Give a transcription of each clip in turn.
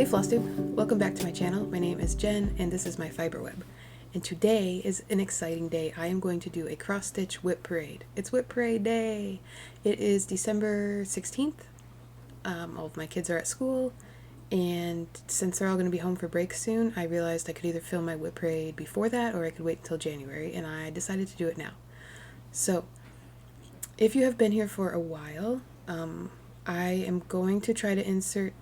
Flosstube, welcome back to my channel. My name is Jen and this is my fiber web. And today is an exciting day. I am going to do a cross-stitch whip parade. It's whip parade day! It is December 16th. All of my kids are at school, and since they're all going to be home for break soon, I realized I could either film my whip parade before that or I could wait until January, and I decided to do it now. So, if you have been here for a while, I am going to try to insert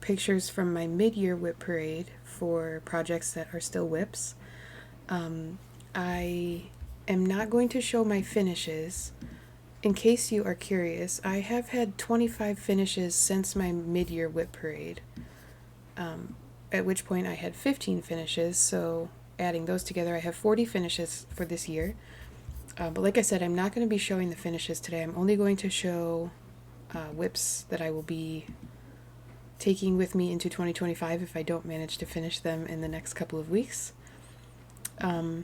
pictures from my mid-year whip parade for projects that are still whips. I am not going to show my finishes. In case you are curious, I have had 25 finishes since my mid-year whip parade, at which point I had 15 finishes, so adding those together I have 40 finishes for this year. But like I said, I'm not going to be showing the finishes today. I'm only going to show whips that I will be taking with me into 2025 if I don't manage to finish them in the next couple of weeks. I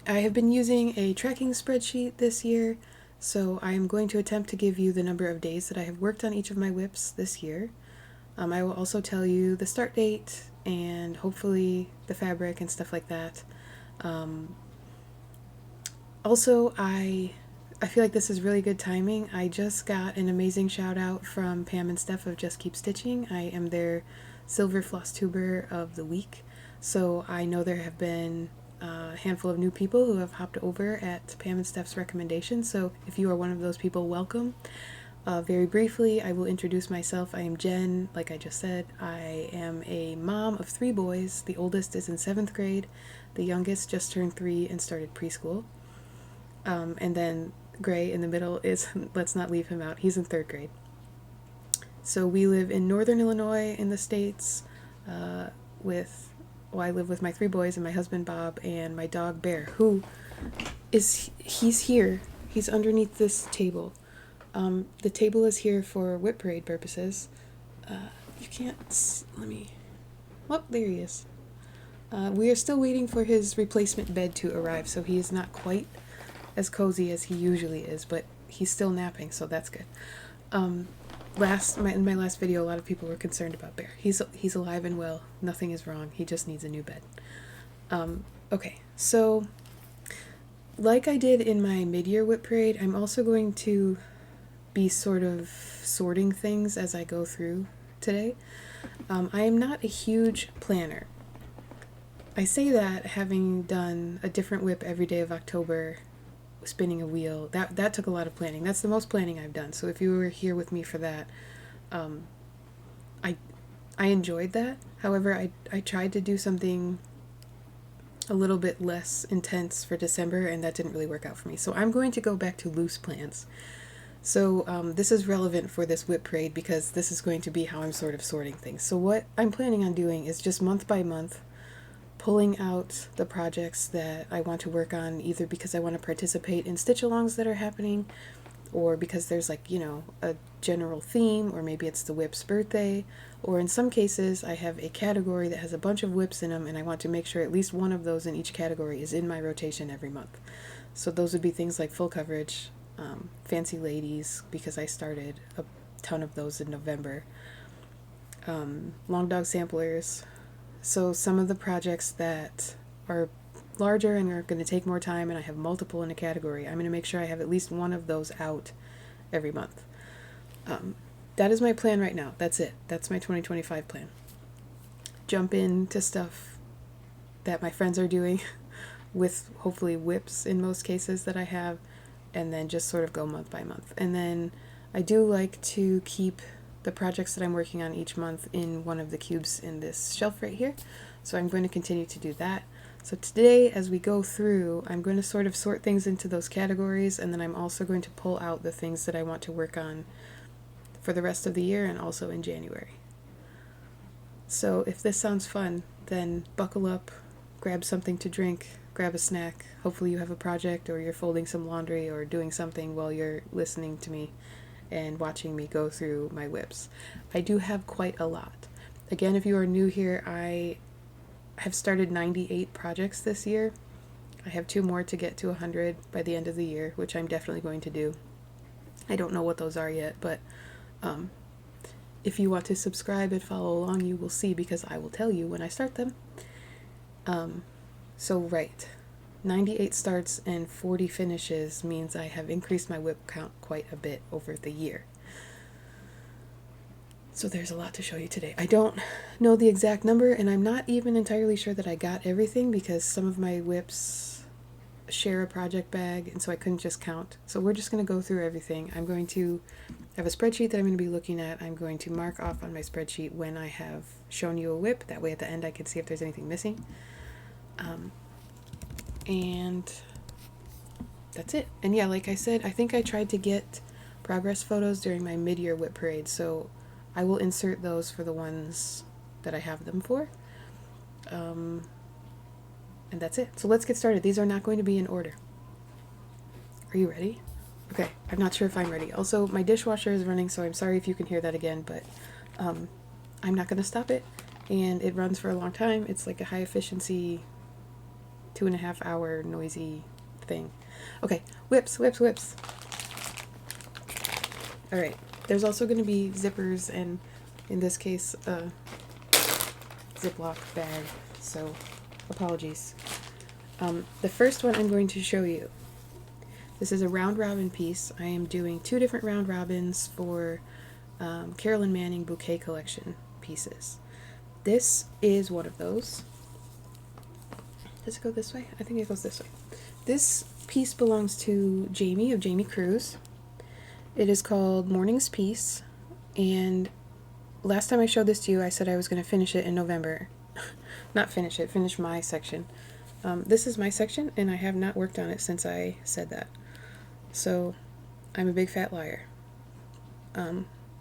have been using a tracking spreadsheet this year, so I am going to attempt to give you the number of days that I have worked on each of my whips this year. I will also tell you the start date and hopefully the fabric and stuff like that. Also, I feel like this is really good timing. I just got an amazing shout out from Pam and Steph of Just Keep Stitching. I am their Silver Flosstuber of the week, so I know there have been a handful of new people who have hopped over at Pam and Steph's recommendation, so if you are one of those people, welcome. Very briefly, I will introduce myself. I am Jen, like I just said. I am a mom of 3 boys. The oldest is in 7th grade. The youngest just turned 3 and started preschool. And then Gray in the middle is, let's not leave him out, he's in 3rd grade. So we live in northern Illinois in the States I live with my 3 boys and my husband Bob and my dog Bear, he's here. He's underneath this table. The table is here for whip parade purposes. You can't, oh, there he is. We are still waiting for his replacement bed to arrive, so he is not quite as cozy as he usually is, but he's still napping, so that's good. In my last video, a lot of people were concerned about Bear. He's alive and well. Nothing is wrong. He just needs a new bed. Okay, so like I did in my mid-year whip parade, I'm also going to be sort of sorting things as I go through today. I am not a huge planner. I say that having done a different whip every day of October, spinning a wheel, that took a lot of planning. That's the most planning I've done. So if you were here with me for that, I enjoyed that. However, I tried to do something a little bit less intense for December, and that didn't really work out for me. So I'm going to go back to loose plans. So this is relevant for this whip parade because this is going to be how I'm sort of sorting things. So what I'm planning on doing is just month by month pulling out the projects that I want to work on, either because I want to participate in stitch-alongs that are happening, or because there's a general theme, or maybe it's the whip's birthday, or in some cases I have a category that has a bunch of whips in them and I want to make sure at least one of those in each category is in my rotation every month. So those would be things like full coverage, fancy ladies, because I started a ton of those in November, long dog samplers. So some of the projects that are larger and are going to take more time and I have multiple in a category, I'm going to make sure I have at least one of those out every month. That is my plan right now. That's it. That's my 2025 plan. Jump into stuff that my friends are doing with hopefully whips in most cases that I have, and then just sort of go month by month. And then I do like to keep the projects that I'm working on each month in one of the cubes in this shelf right here. So I'm going to continue to do that. So today, as we go through, I'm going to sort of sort things into those categories, and then I'm also going to pull out the things that I want to work on for the rest of the year and also in January. So if this sounds fun, then buckle up, grab something to drink, grab a snack. Hopefully you have a project, or you're folding some laundry or doing something while you're listening to me and watching me go through my whips. I do have quite a lot. Again, if you are new here, I have started 98 projects this year. I have 2 more to get to 100 by the end of the year, which I'm definitely going to do. I don't know what those are yet, but If you want to subscribe and follow along, you will see because I will tell you when I start them. So right, 98 starts and 40 finishes means I have increased my whip count quite a bit over the year. So there's a lot to show you today. I don't know the exact number, and I'm not even entirely sure that I got everything because some of my whips share a project bag, and so I couldn't just count. So we're just going to go through everything. I'm going to have a spreadsheet that I'm going to be looking at. I'm going to mark off on my spreadsheet when I have shown you a whip. That way at the end I can see if there's anything missing. And that's it. And yeah, like I said, I think I tried to get progress photos during my mid-year whip parade, so I will insert those for the ones that I have them for. And that's it. So let's get started. These are not going to be in order. Are you ready? Okay, I'm not sure if I'm ready. Also, my dishwasher is running, so I'm sorry if you can hear that again, but I'm not going to stop it. And it runs for a long time. It's like a high efficiency 2.5 hour noisy thing. Okay, whips. Alright, there's also going to be zippers and, in this case, a Ziploc bag, so apologies. The first one I'm going to show you. This is a round robin piece. I am doing 2 different round robins for Carolyn Manning bouquet collection pieces. This is one of those. Does it go this way? I think it goes this way. This piece belongs to Jamie of Jamie Cruz. It is called Morning's Piece, and last time I showed this to you, I said I was going to finish it in November. Not finish it, finish my section. This is my section, and I have not worked on it since I said that. So, I'm a big fat liar.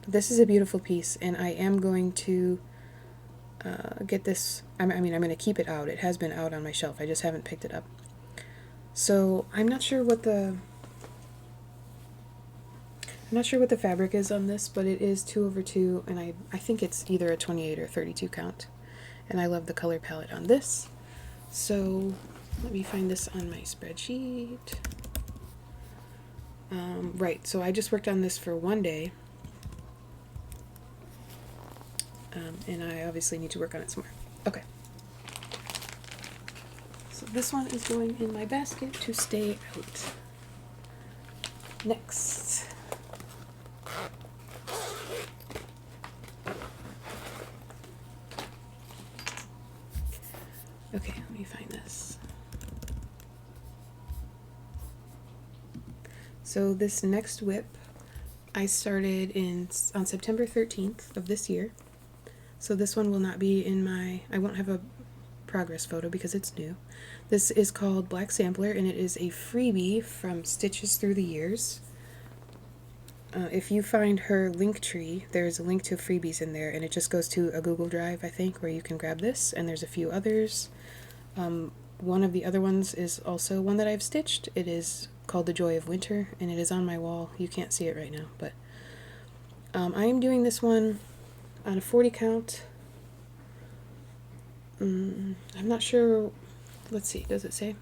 This is a beautiful piece, and I am going to get this. I'm going to keep it out. It has been out on my shelf. I just haven't picked it up. So, I'm not sure what the fabric is on this, but it is 2/2, and I think it's either a 28 or 32 count. And I love the color palette on this. So let me find this on my spreadsheet. Right, so I just worked on this for 1 day. And I obviously need to work on it some more. Okay. So this one is going in my basket to stay out. Next. Okay, let me find this. So this next whip I started on September 13th of this year. So this one will not be in I won't have a progress photo because it's new. This is called Black Sampler, and it is a freebie from Stitches Through the Years. If you find her link tree, there's a link to freebies in there, and it just goes to a Google Drive, I think, where you can grab this, and there's a few others. One of the other ones is also one that I've stitched. It is called The Joy of Winter, and it is on my wall. You can't see it right now, but I am doing this one on a 40 count. I'm not sure. Let's see, does it say?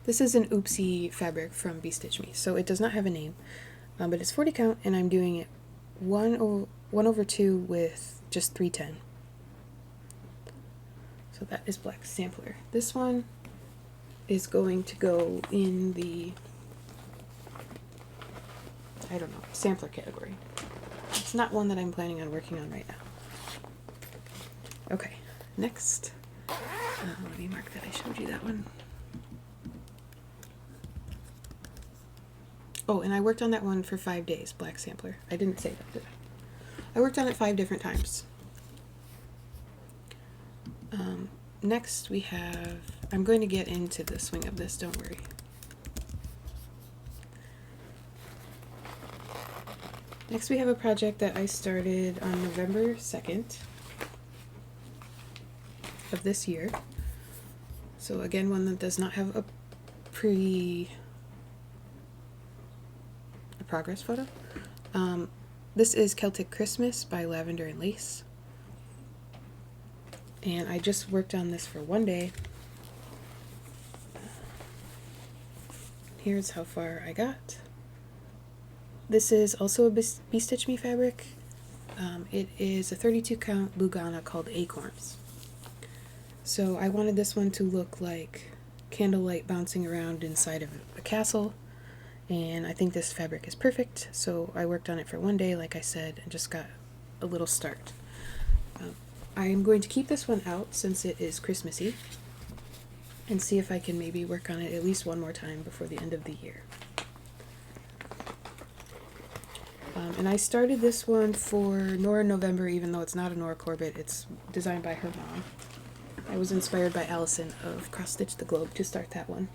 This is an Oopsie fabric from Be Stitch Me, so it does not have a name, but it's 40 count, and I'm doing it 1/2 with just 310. So that is Black Sampler. This one is going to go in the, I don't know, sampler category. It's not one that I'm planning on working on right now. Okay, next. Let me mark that I showed you that one. Oh, and I worked on that one for 5 days, Black Sampler. I didn't say that, did I? I worked on it 5 different times. Next we have, I'm going to get into the swing of this, don't worry. Next we have a project that I started on November 2nd of this year. So again, one that does not have a progress photo. This is Celtic Christmas by Lavender and Lace. And I just worked on this for 1 day. Here's how far I got. This is also a Be Stitch Me fabric. It is a 32 count Lugana called Acorns. So I wanted this one to look like candlelight bouncing around inside of a castle, and I think this fabric is perfect, so I worked on it for one day, like I said, and just got a little start. I am going to keep this one out since it is Christmassy, and see if I can maybe work on it at least one more time before the end of the year. And I started this one for Nora November, even though it's not a Nora Corbett. It's designed by her mom. I was inspired by Allison of Cross Stitch the Globe to start that one.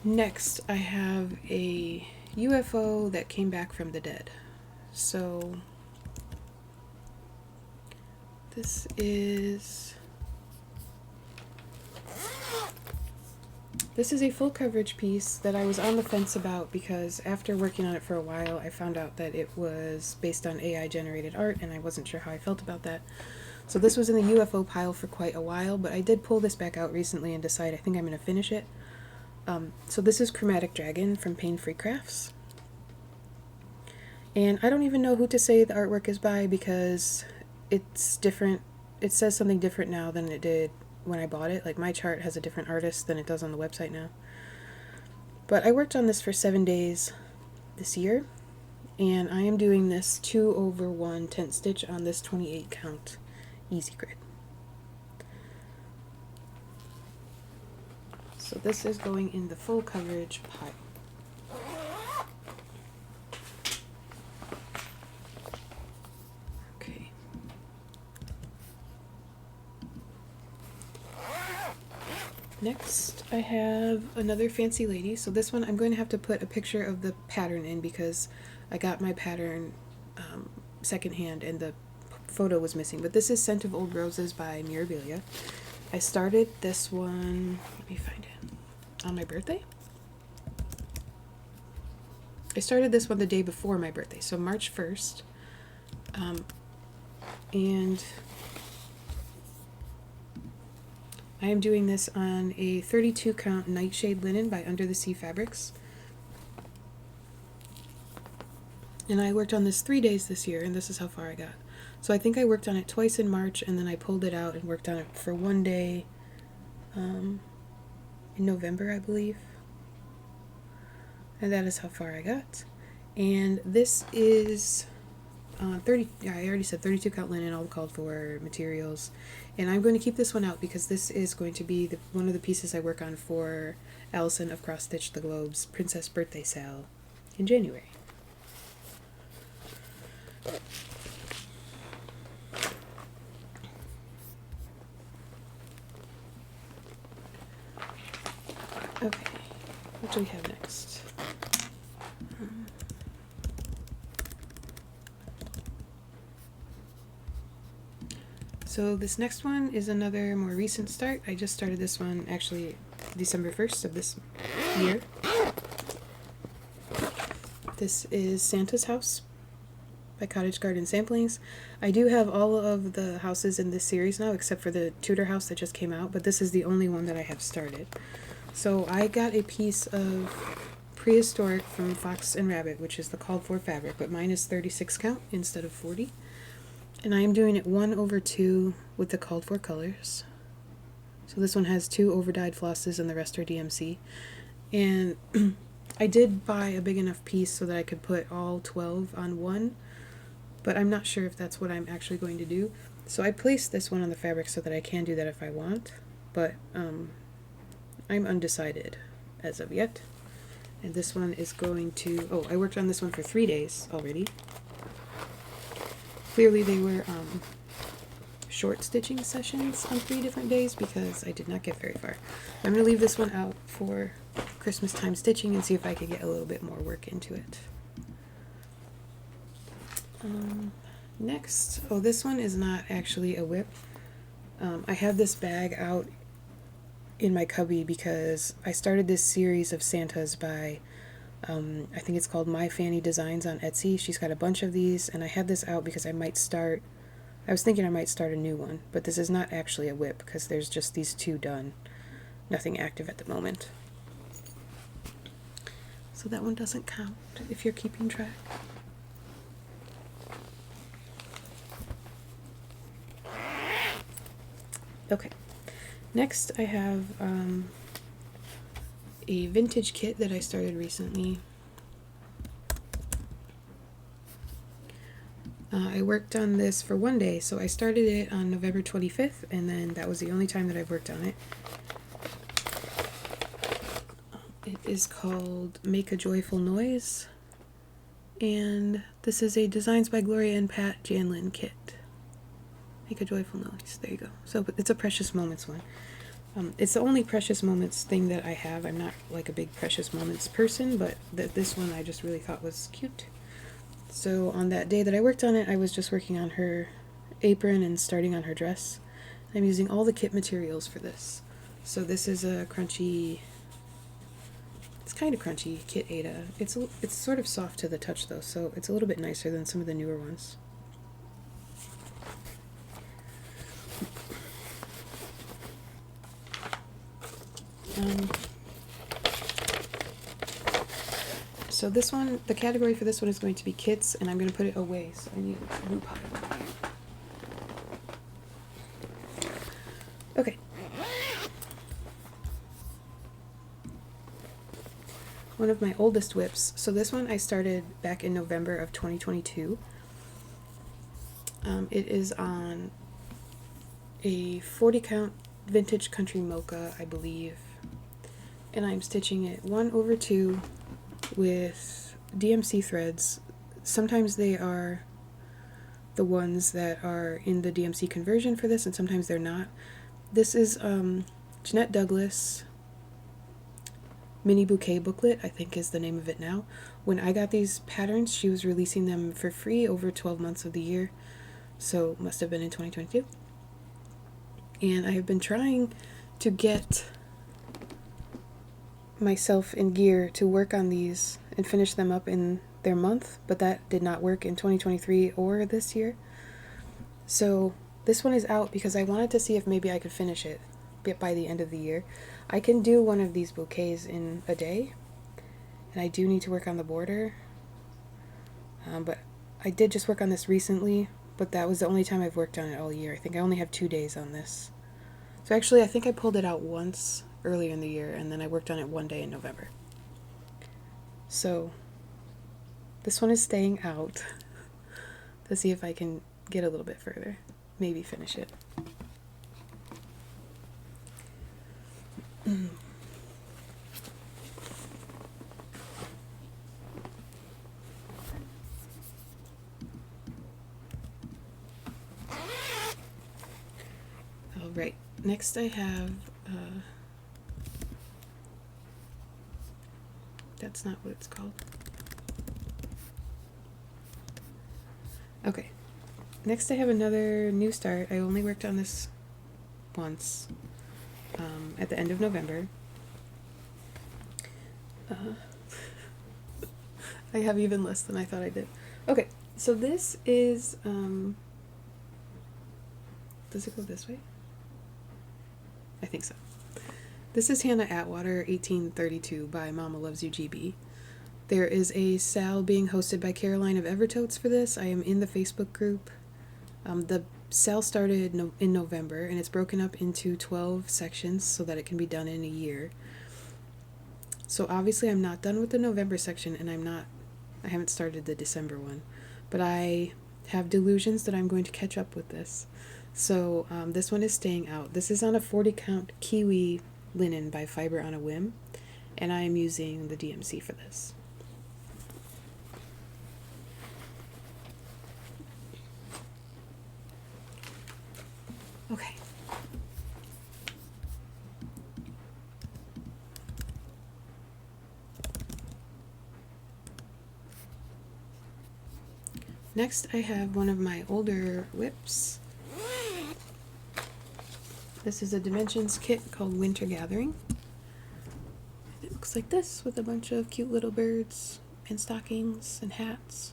Next, I have a UFO that came back from the dead. So this is a full coverage piece that I was on the fence about because after working on it for a while, I found out that it was based on AI generated art, and I wasn't sure how I felt about that. So this was in the UFO pile for quite a while, but I did pull this back out recently and decide I think I'm going to finish it. So this is Chromatic Dragon from Pain Free Crafts. And I don't even know who to say the artwork is by because it's different. It says something different now than it did when I bought it. Like, my chart has a different artist than it does on the website now. But I worked on this for 7 days this year, and I am doing this 2/1 tent stitch on this 28 count easy grid. So this is going in the full coverage pile. Okay. Next, I have another Fancy Lady. So this one I'm going to have to put a picture of the pattern in because I got my pattern secondhand and the photo was missing. But this is Scent of Old Roses by Mirabilia. I started this one, let me find it, on my birthday. I started this one the day before my birthday, so March 1st. And I am doing this on a 32 count Nightshade linen by Under the Sea Fabrics. And I worked on this 3 days this year, and this is how far I got. So I think I worked on it twice in March, and then I pulled it out and worked on it for one day in November, I believe. And that is how far I got. And this is I already said 32 count linen, all called for materials. And I'm going to keep this one out because this is going to be one of the pieces I work on for Allison of Cross Stitch the Globe's Princess Birthday Sale in January. Okay, what do we have next? So this next one is another more recent start. I just started this one actually December 1st of this year. This is Santa's House by Cottage Garden Samplings. I do have all of the houses in this series now except for the Tudor house that just came out, but this is the only one that I have started. So I got a piece of prehistoric from Fox and Rabbit, which is the called for fabric, but mine is 36 count instead of 40. And I am doing it 1/2 with the called for colors. So this one has 2 overdyed flosses and the rest are DMC. And I did buy a big enough piece so that I could put all 12 on one, but I'm not sure if that's what I'm actually going to do. So I placed this one on the fabric so that I can do that if I want, but I'm undecided as of yet. And this one is going to, I worked on this one for 3 days already. Clearly they were short stitching sessions on 3 different days because I did not get very far. I'm going to leave this one out for Christmas time stitching and see if I could get a little bit more work into it. Next, this one is not actually a whip. I have this bag out in my cubby because I started this series of Santas by I think it's called My Fanny Designs on Etsy. She's got a bunch of these, and I had this out because I was thinking I might start a new one, but this is not actually a whip because there's just these 2 done. Nothing active at the moment. So that one doesn't count if you're keeping track. Okay, next I have a vintage kit that I started recently. I worked on this for one day, so I started it on November 25th, and then that was the only time that I've worked on it. It is called Make a Joyful Noise, and this is a Designs by Gloria and Pat Janlin kit. Make a Joyful Noise, there you go. So it's a Precious Moments one. It's the only Precious Moments thing that I have. I'm not like a big Precious Moments person, but this one I just really thought was cute. So on that day that I worked on it, I was just working on her apron and starting on her dress. I'm using all the kit materials for this. So this is a crunchy, it's kind of crunchy, Kit Ada. It's sort of soft to the touch though, so it's a little bit nicer than some of the newer ones. So this one, the category for this one is going to be kits, and I'm going to put it away, so I need a glue pile. Okay. One of my oldest whips. So this one I started back in November of 2022. It is on a 40 count vintage country mocha, I believe. And I'm stitching it 1/2 with DMC threads. Sometimes they are the ones that are in the DMC conversion for this, and sometimes they're not. This is Jeanette Douglas Mini Bouquet Booklet, I think is the name of it now. When I got these patterns, she was releasing them for free over 12 months of the year, so must have been in 2022. And I have been trying to get myself in gear to work on these and finish them up in their month, but that did not work in 2023 or this year. So this one is out because I wanted to see if maybe I could finish it by the end of the year. I can do one of these bouquets in a day, and I do need to work on the border. But I did just work on this recently, but that was the only time I've worked on it all year. I think I only have 2 days on this. So actually, I think I pulled it out once earlier in the year, and then I worked on it one day in November. So this one is staying out to see if I can get a little bit further, maybe finish it. All right, next I have that's not what it's called. Okay, next I have another new start. I only worked on this once at the end of November. I have even less than I thought I did. Okay, so this is does it go this way? I think so. This is Hannah Atwater 1832 by Mama Loves You GB. There is a sale being hosted by Caroline of Evertotes for this. I am in the Facebook group. The sale started in November, and it's broken up into 12 sections so that it can be done in a year. So obviously I'm not done with the November section, and I haven't started the December one, but I have delusions that I'm going to catch up with this. So this one is staying out. This is on a 40 count kiwi linen by Fiber on a Whim, and I am using the DMC for this. Okay. Next I have one of my older whips. This is a Dimensions kit called Winter Gathering. It looks like this with a bunch of cute little birds and stockings and hats.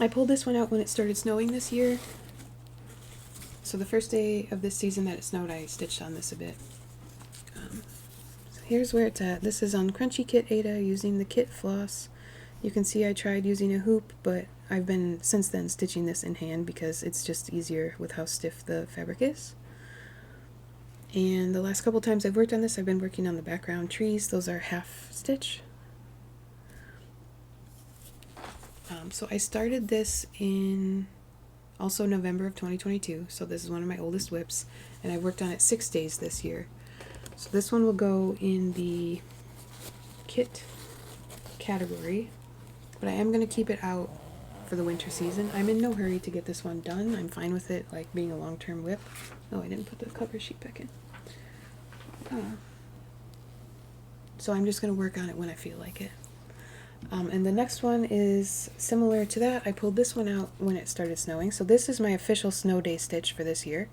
I pulled this one out when it started snowing this year. So the first day of this season that it snowed, I stitched on this a bit. So here's where it's at. This is on Crunchy Kit Ada using the kit floss. You can see I tried using a hoop, but I've been since then stitching this in hand because it's just easier with how stiff the fabric is. And the last couple times I've worked on this, I've been working on the background trees. Those are half stitch. So I started this in also November of 2022, so this is one of my oldest whips, and I worked on it 6 days this year. So this one will go in the kit category, but I am going to keep it out for the winter season. I'm in no hurry to get this one done. I'm fine with it like being a long-term whip. Oh, I didn't put the cover sheet back in. So I'm just going to work on it when I feel like it. And the next one is similar to that. I pulled this one out when it started snowing. So this is my official snow day stitch for this year.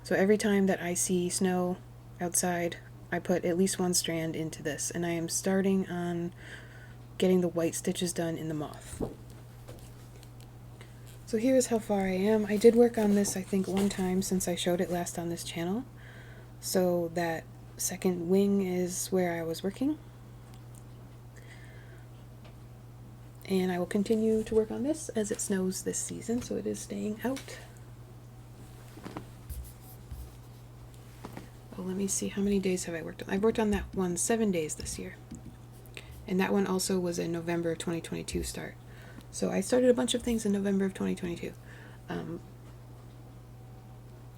So every time that I see snow outside, I put at least one strand into this. And I am starting on getting the white stitches done in the moth. So here's how far I am. I did work on this, I think, one time since I showed it last on this channel. So that second wing is where I was working. And I will continue to work on this as it snows this season, so it is staying out. Oh, let me see, how many days have I worked on? I've worked on that one 7 days this year. And that one also was a November 2022 start. So I started a bunch of things in November of 2022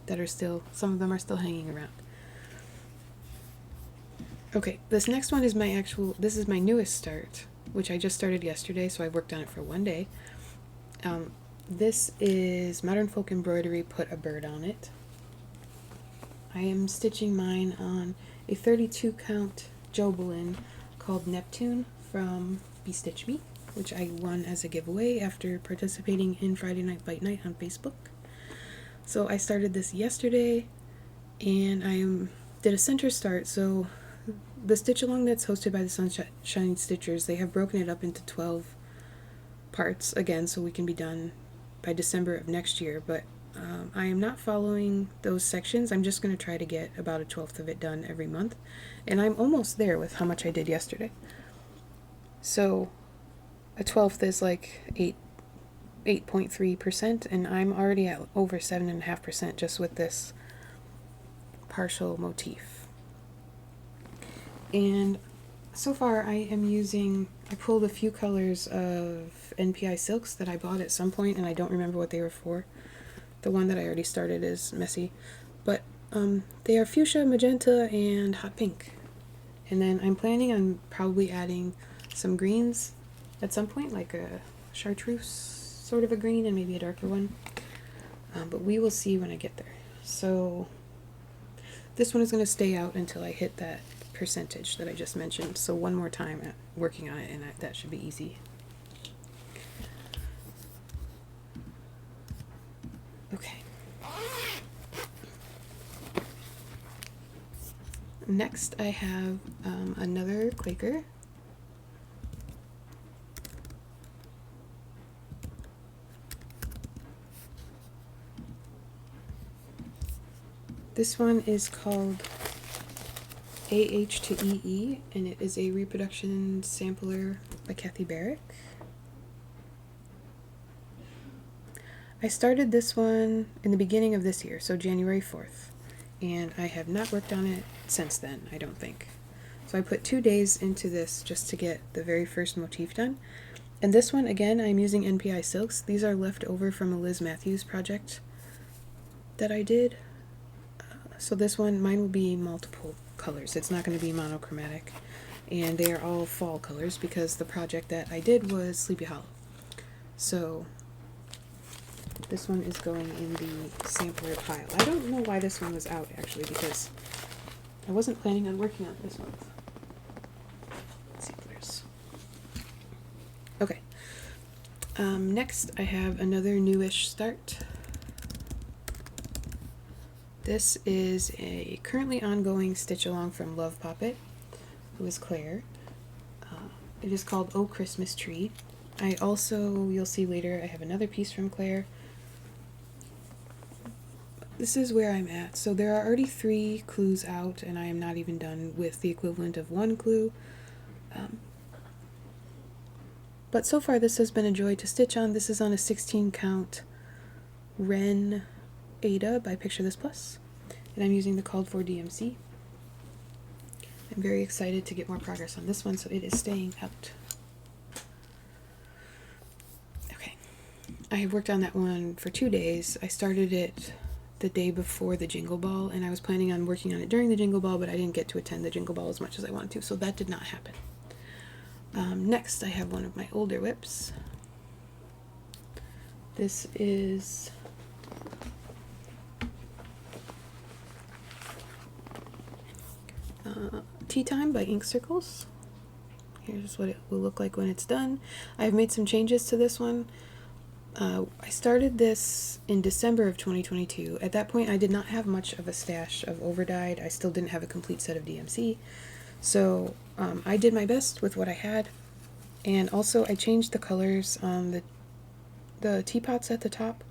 that are still, some of them are still hanging around. Okay, this next one is this is my newest start, which I just started yesterday, so I worked on it for 1 day. This is Modern Folk Embroidery Put a Bird on It. I am stitching mine on a 32 count Jobelin called Neptune from Be Stitch Me, which I won as a giveaway after participating in Friday Night Bite Night on Facebook. So I started this yesterday, and I did a center start. So the stitch along that's hosted by the Sunshine Stitchers, they have broken it up into 12 parts again, so we can be done by December of next year. But I am not following those sections. I'm just going to try to get about a 12th of it done every month, and I'm almost there with how much I did yesterday. So a 12th is like 8.3%, and I'm already at over 7.5% just with this partial motif. And so far I pulled a few colors of NPI silks that I bought at some point, and I don't remember what they were for. The one that I already started is messy, but they are fuchsia, magenta, and hot pink. And then I'm planning on probably adding some greens at some point, like a chartreuse sort of a green and maybe a darker one. But we will see when I get there. So this one is going to stay out until I hit that percentage that I just mentioned. So one more time at working on it, and that should be easy. Okay. Next I have another Quaker. This one is called AH to EE, and it is a reproduction sampler by Kathy Barrick. I started this one in the beginning of this year, so January 4th, and I have not worked on it since then, I don't think. So I put 2 days into this just to get the very first motif done. And this one, again, I'm using NPI silks. These are left over from a Liz Matthews project that I did. So this one, mine will be multiple colors. It's not going to be monochromatic. And they are all fall colors because the project that I did was Sleepy Hollow. So this one is going in the sampler pile. I don't know why this one was out, actually, because I wasn't planning on working on this one. Samplers. Okay. Next, I have another newish start. This is a currently ongoing stitch along from Love Poppet, who is Claire. It is called Oh Christmas Tree. I also, you'll see later, I have another piece from Claire. This is where I'm at. So there are already 3 clues out, and I am not even done with the equivalent of 1 clue. But so far this has been a joy to stitch on. This is on a 16 count Ren Ada by Picture This Plus, and I'm using the called for DMC. I'm very excited to get more progress on this one, so it is staying out. Okay, I have worked on that one for 2 days. I started it the day before the Jingle Ball, and I was planning on working on it during the Jingle Ball, but I didn't get to attend the Jingle Ball as much as I wanted to, so that did not happen. Next, I have one of my older whips. This is Tea Time by Ink Circles. Here's what it will look like when it's done. I've made some changes to this one. I started this in December of 2022. At that point, I did not have much of a stash of overdyed. I still didn't have a complete set of DMC. So I did my best with what I had. And also I changed the colors on the teapots at the top.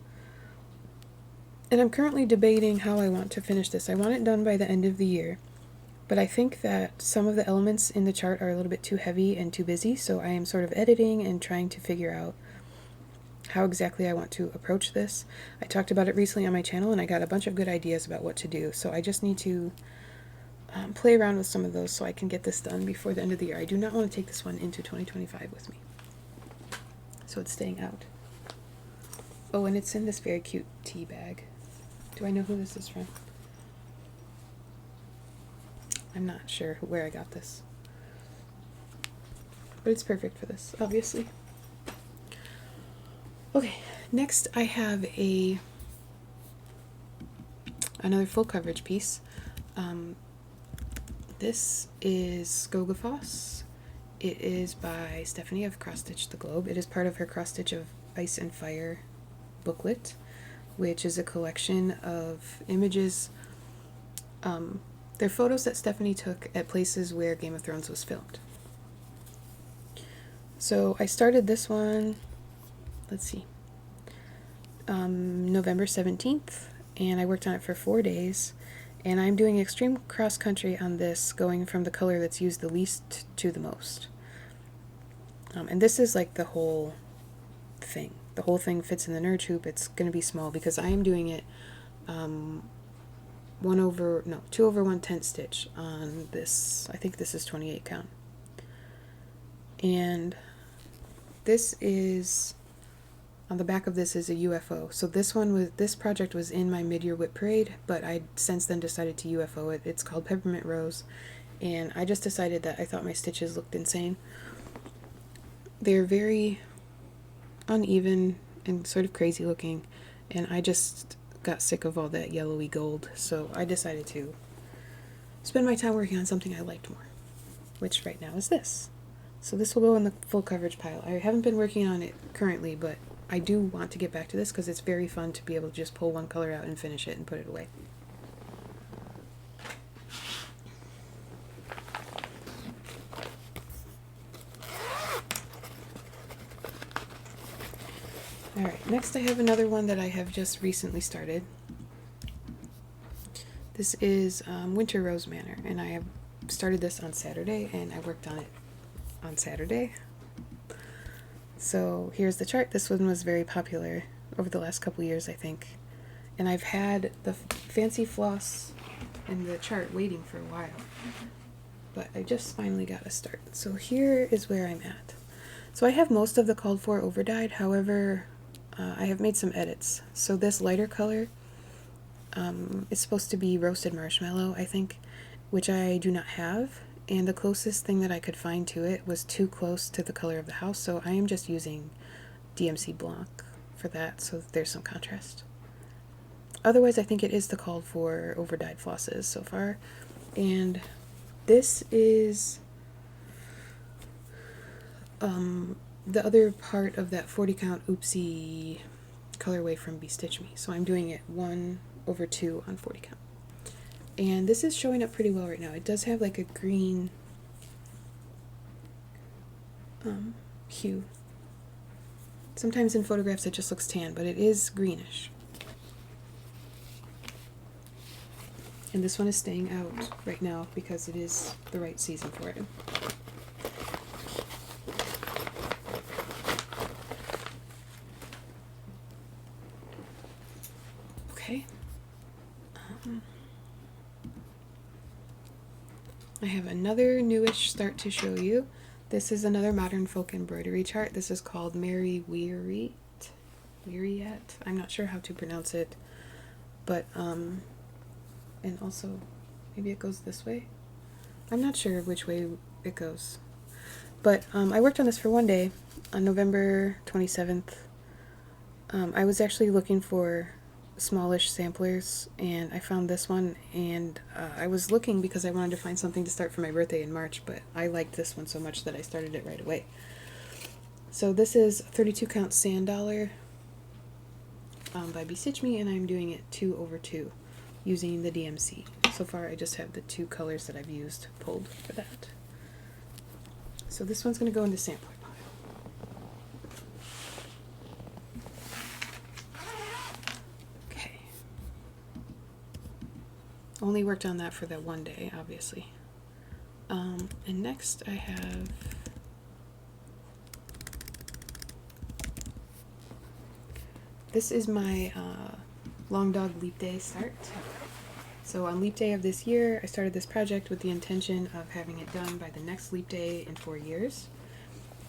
And I'm currently debating how I want to finish this. I want it done by the end of the year. But I think that some of the elements in the chart are a little bit too heavy and too busy, so I am sort of editing and trying to figure out how exactly I want to approach this. I talked about it recently on my channel, and I got a bunch of good ideas about what to do, so I just need to play around with some of those so I can get this done before the end of the year. I do not want to take this one into 2025 with me, so it's staying out. Oh, and it's in this very cute tea bag. Do I know who this is from? I'm not sure where I got this, but it's perfect for this, obviously. Okay, next I have another full coverage piece. This is Skogafoss. It is by Stephanie of Cross Stitch the Globe. It is part of her Cross Stitch of Ice and Fire booklet, which is a collection of images. They're photos that Stephanie took at places where Game of Thrones was filmed. So I started this one, let's see, November 17th, and I worked on it for 4 days, and I'm doing extreme cross country on this, going from the color that's used the least to the most. And this is like the whole thing. The whole thing fits in the nerd hoop. It's going to be small because I am doing it 2 over 1/10 stitch on this. I think this is 28 count. And this is, on the back of this is a UFO. So this project was in my mid-year whip parade, but I since then decided to UFO it. It's called Peppermint Rose, and I just decided that I thought my stitches looked insane. They're very uneven and sort of crazy looking, and I just got sick of all that yellowy gold, so I decided to spend my time working on something I liked more, which right now is this. So this will go in the full coverage pile. I haven't been working on it currently, but I do want to get back to this because it's very fun to be able to just pull one color out and finish it and put it away. Alright, next I have another one that I have just recently started. This is Winter Rose Manor, and I have started this on Saturday, and I worked on it on Saturday. So here's the chart. This one was very popular over the last couple years, I think. And I've had the fancy floss and the chart waiting for a while. But I just finally got a start. So here is where I'm at. So I have most of the called for overdyed, however, I have made some edits. So this lighter color is supposed to be roasted marshmallow, I think, which I do not have. And the closest thing that I could find to it was too close to the color of the house, so I am just using DMC Blanc for that, so there's some contrast. Otherwise, I think it is the called for overdyed flosses so far. And this is the other part of that 40 count oopsie colorway from Be Stitch Me. So I'm doing it 1/2 on 40 count. And this is showing up pretty well right now. It does have like a green hue. Sometimes in photographs it just looks tan, but it is greenish. And this one is staying out right now because it is the right season for it. Okay. I have another newish start to show you. This is another modern folk embroidery chart. This is called Mary Weariat. I'm not sure how to pronounce it, but and also maybe it goes this way. I'm not sure which way it goes, but I worked on this for one day on November 27th. I was actually looking for smallish samplers, and I found this one, and I was looking because I wanted to find something to start for my birthday in March, but I liked this one so much that I started it right away. So this is 32 count sand dollar by Stitch Me, and I'm doing it 2/2 using the DMC. So far I just have the 2 colors that I've used pulled for that. So this one's going to go in the sampler pile. Okay. Only worked on that for that one day, obviously. And next I have this is my Long Dog Leap Day start. So on Leap Day of this year, I started this project with the intention of having it done by the next Leap Day in 4 years.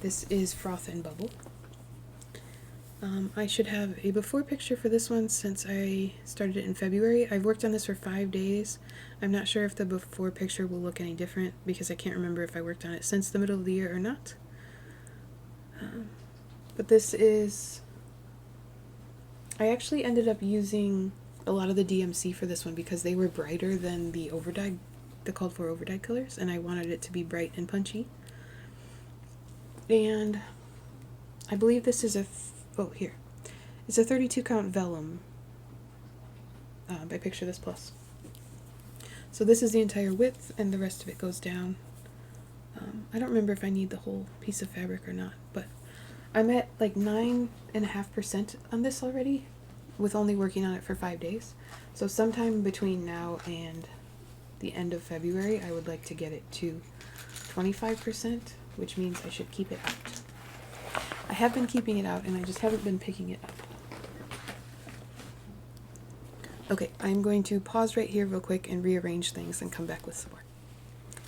This is Froth and Bubble. I should have a before picture for this one since I started it in February. I've worked on this for 5 days. I'm not sure if the before picture will look any different because I can't remember if I worked on it since the middle of the year or not. But this is... I actually ended up using a lot of the DMC for this one because they were brighter than the overdyed, the called for overdyed colors, and I wanted it to be bright and punchy. And I believe this is here. It's a 32 count vellum by Picture This Plus. So this is the entire width, and the rest of it goes down. I don't remember if I need the whole piece of fabric or not, but I'm at like 9.5% on this already, with only working on it for 5 days. So sometime between now and the end of February, I would like to get it to 25%, which means I should keep it out. I have been keeping it out, and I just haven't been picking it up. Okay, I'm going to pause right here real quick and rearrange things and come back with some more.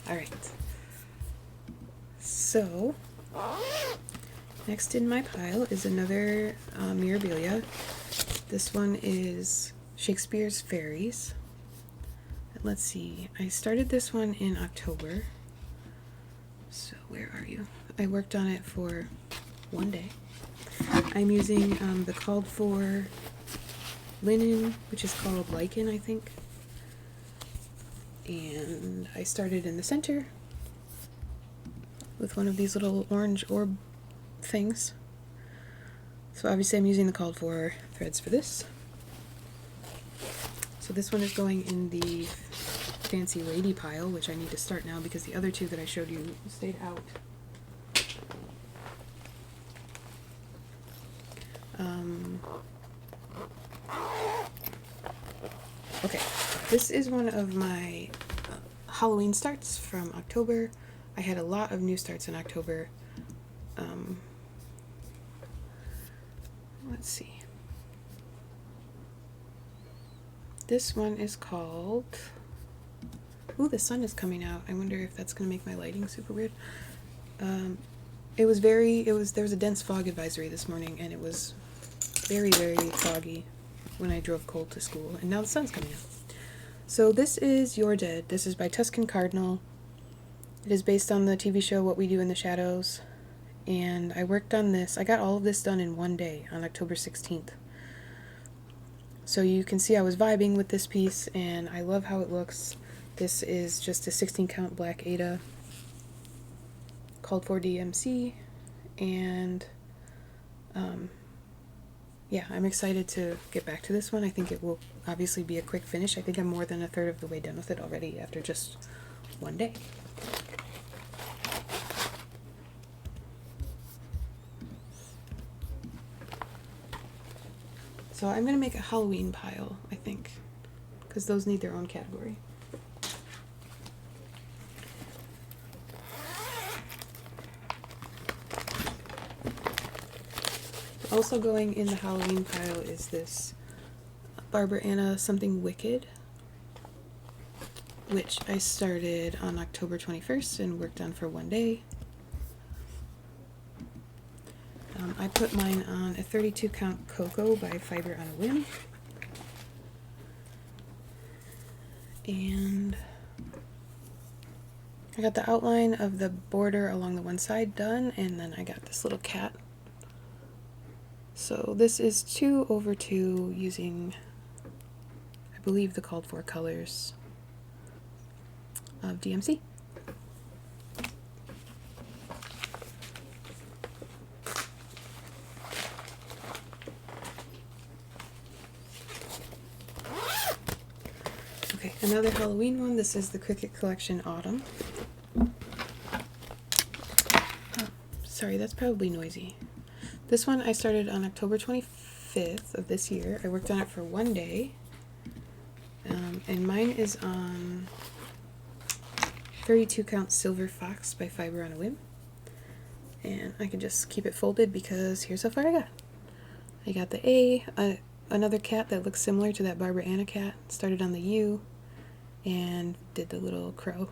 Alright. So... next in my pile is another Mirabilia. This one is Shakespeare's Fairies. Let's see, I started this one in October. So where are you? I worked on it for 1 day. I'm using the called for linen, which is called lichen, I think. And I started in the center with one of these little orange orb things. So obviously I'm using the called for threads for this. So this one is going in the fancy lady pile, which I need to start now because the other 2 that I showed you stayed out. Okay, this is one of my Halloween starts from October. I had a lot of new starts in October. Let's see. This one is called... Ooh, the sun is coming out. I wonder if that's going to make my lighting super weird. There was a dense fog advisory this morning, and it was very, very foggy when I drove cold to school, and now the sun's coming out. So this is You're Dead. This is by Tuscan Cardinal. It is based on the TV show What We Do in the Shadows. And I worked on this. I got all of this done in 1 day on October 16th. So you can see I was vibing with this piece, and I love how it looks. This is just a 16 count black Ada, called for DMC, and yeah, I'm excited to get back to this one. I think it will obviously be a quick finish. I think I'm more than a third of the way done with it already after just 1 day. So I'm going to make a Halloween pile, I think, because those need their own category. Also going in the Halloween pile is this Barbara Anna Something Wicked, which I started on October 21st and worked on for one day. I put mine on a 32 count Cocoa by Fiber on a Whim. And I got the outline of the border along the one side done, and then I got this little cat. So this is 2/2 using, I believe, the called for colors of DMC. Okay, another Halloween one. This is the Cricut Collection Autumn. Oh, sorry, that's probably noisy. This one I started on October 25th of this year. I worked on it for one day. And mine is on 32 count Silver Fox by Fiber on a Whim. And I can just keep it folded because here's how far I got. I got the A, another cat that looks similar to that Barbara Anna cat. Started on the U and did the little crow.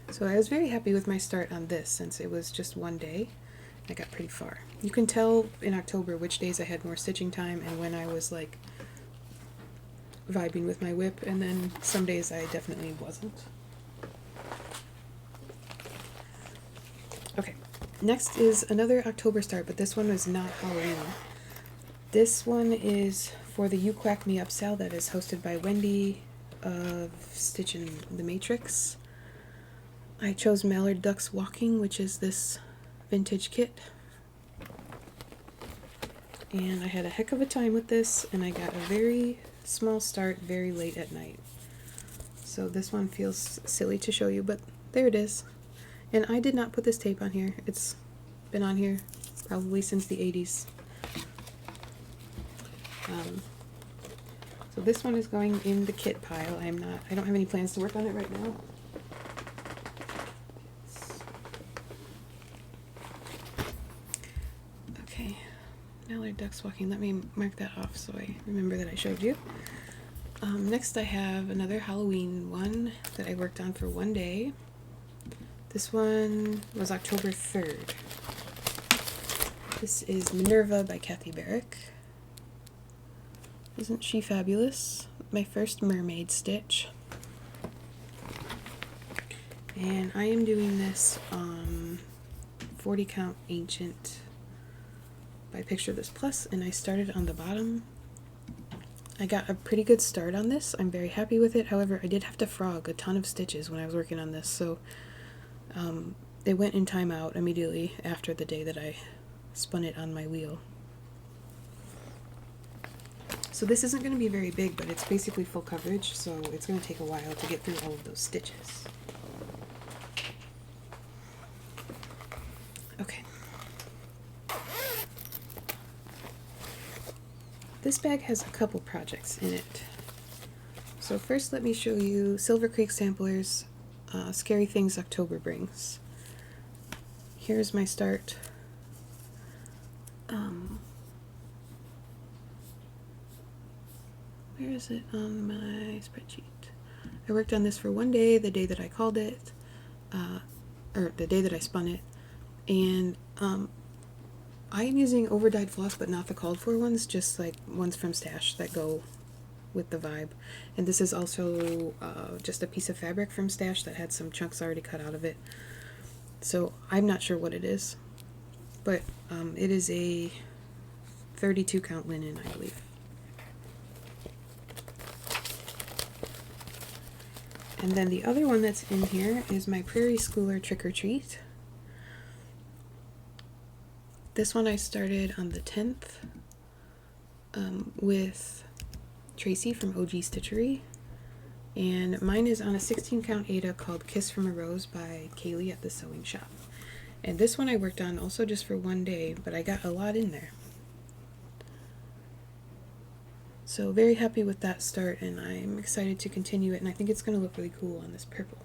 So I was very happy with my start on this since it was just one day. I got pretty far. You can tell in October which days I had more stitching time and when I was like vibing with my whip, and then some days I definitely wasn't. Okay, next is another October start, but this one is not Halloween. This one is for the You Quack Me Up sale that is hosted by Wendy of Stitchin' the Matrix. I chose Mallard Ducks Walking, which is this vintage kit. And I had a heck of a time with this, and I got a very small start very late at night. So this one feels silly to show you, but there it is. And I did not put this tape on here. It's been on here probably since the 80s. So this one is going in the kit pile. I don't have any plans to work on it right now. Okay, Mallard Ducks Walking. Let me mark that off so I remember that I showed you. Next I have another Halloween one that I worked on for one day. This one was October 3rd. This is Minerva by Kathy Barrick. Isn't she fabulous? My first mermaid stitch. And I am doing this on 40 count Ancient by Picture This Plus, and I started on the bottom. I got a pretty good start on this. I'm very happy with it. However, I did have to frog a ton of stitches when I was working on this, so it went in timeout immediately after the day that I spun it on my wheel. So this isn't going to be very big, but it's basically full coverage, so it's going to take a while to get through all of those stitches. Okay. This bag has a couple projects in it. So first let me show you Silver Creek Samplers, Scary Things October Brings. Here's my start. Where is it on my spreadsheet? I worked on this for one day, the day that I called it, or the day that I spun it, and I am using over-dyed floss, but not the called for ones, just like ones from Stash that go with the vibe. And this is also just a piece of fabric from Stash that had some chunks already cut out of it. So I'm not sure what it is, but it is a 32 count linen, I believe. And then the other one that's in here is my Prairie Schooler Trick or Treat. This one I started on the 10th with Tracy from OG Stitchery. And mine is on a 16 count Aida called Kiss from a Rose by Kaylee at the Sewing Shop. And this one I worked on also just for one day, but I got a lot in there. So very happy with that start, and I'm excited to continue it, and I think it's going to look really cool on this purple.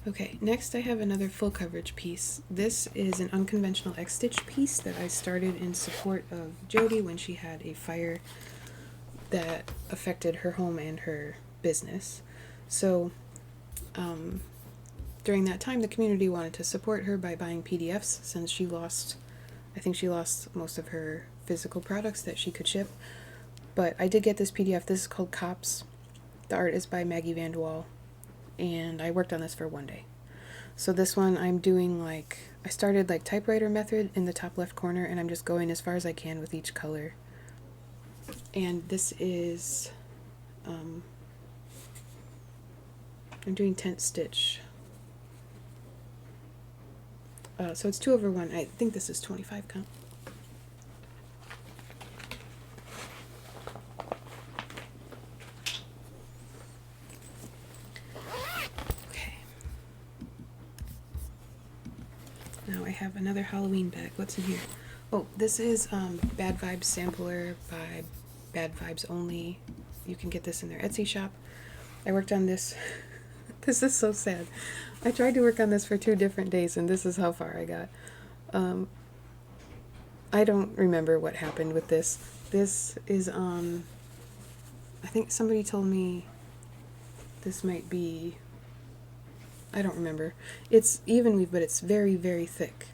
Okay, next I have another full coverage piece. This is an unconventional X-stitch piece that I started in support of Jody when she had a fire that affected her home and her business. So during that time, the community wanted to support her by buying PDFs since she lost, I think she lost most of her physical products that she could ship. But I did get this PDF. This is called Cops. The art is by Maggie Van de Waal, and I worked on this for one day. So this one I'm doing like, I started like typewriter method in the top left corner, and I'm just going as far as I can with each color. And this is, I'm doing tent stitch. So it's 2/1. I think this is 25 count. Okay. Now I have another Halloween bag. What's in here? Oh, this is Bad Vibes Sampler by Bad Vibes Only. You can get this in their Etsy shop. I worked on this. This is so sad. I tried to work on this for 2 different days, and this is how far I got. I don't remember what happened with this. This is on, I think somebody told me this might be, I don't remember. It's even weave, but it's very, very thick.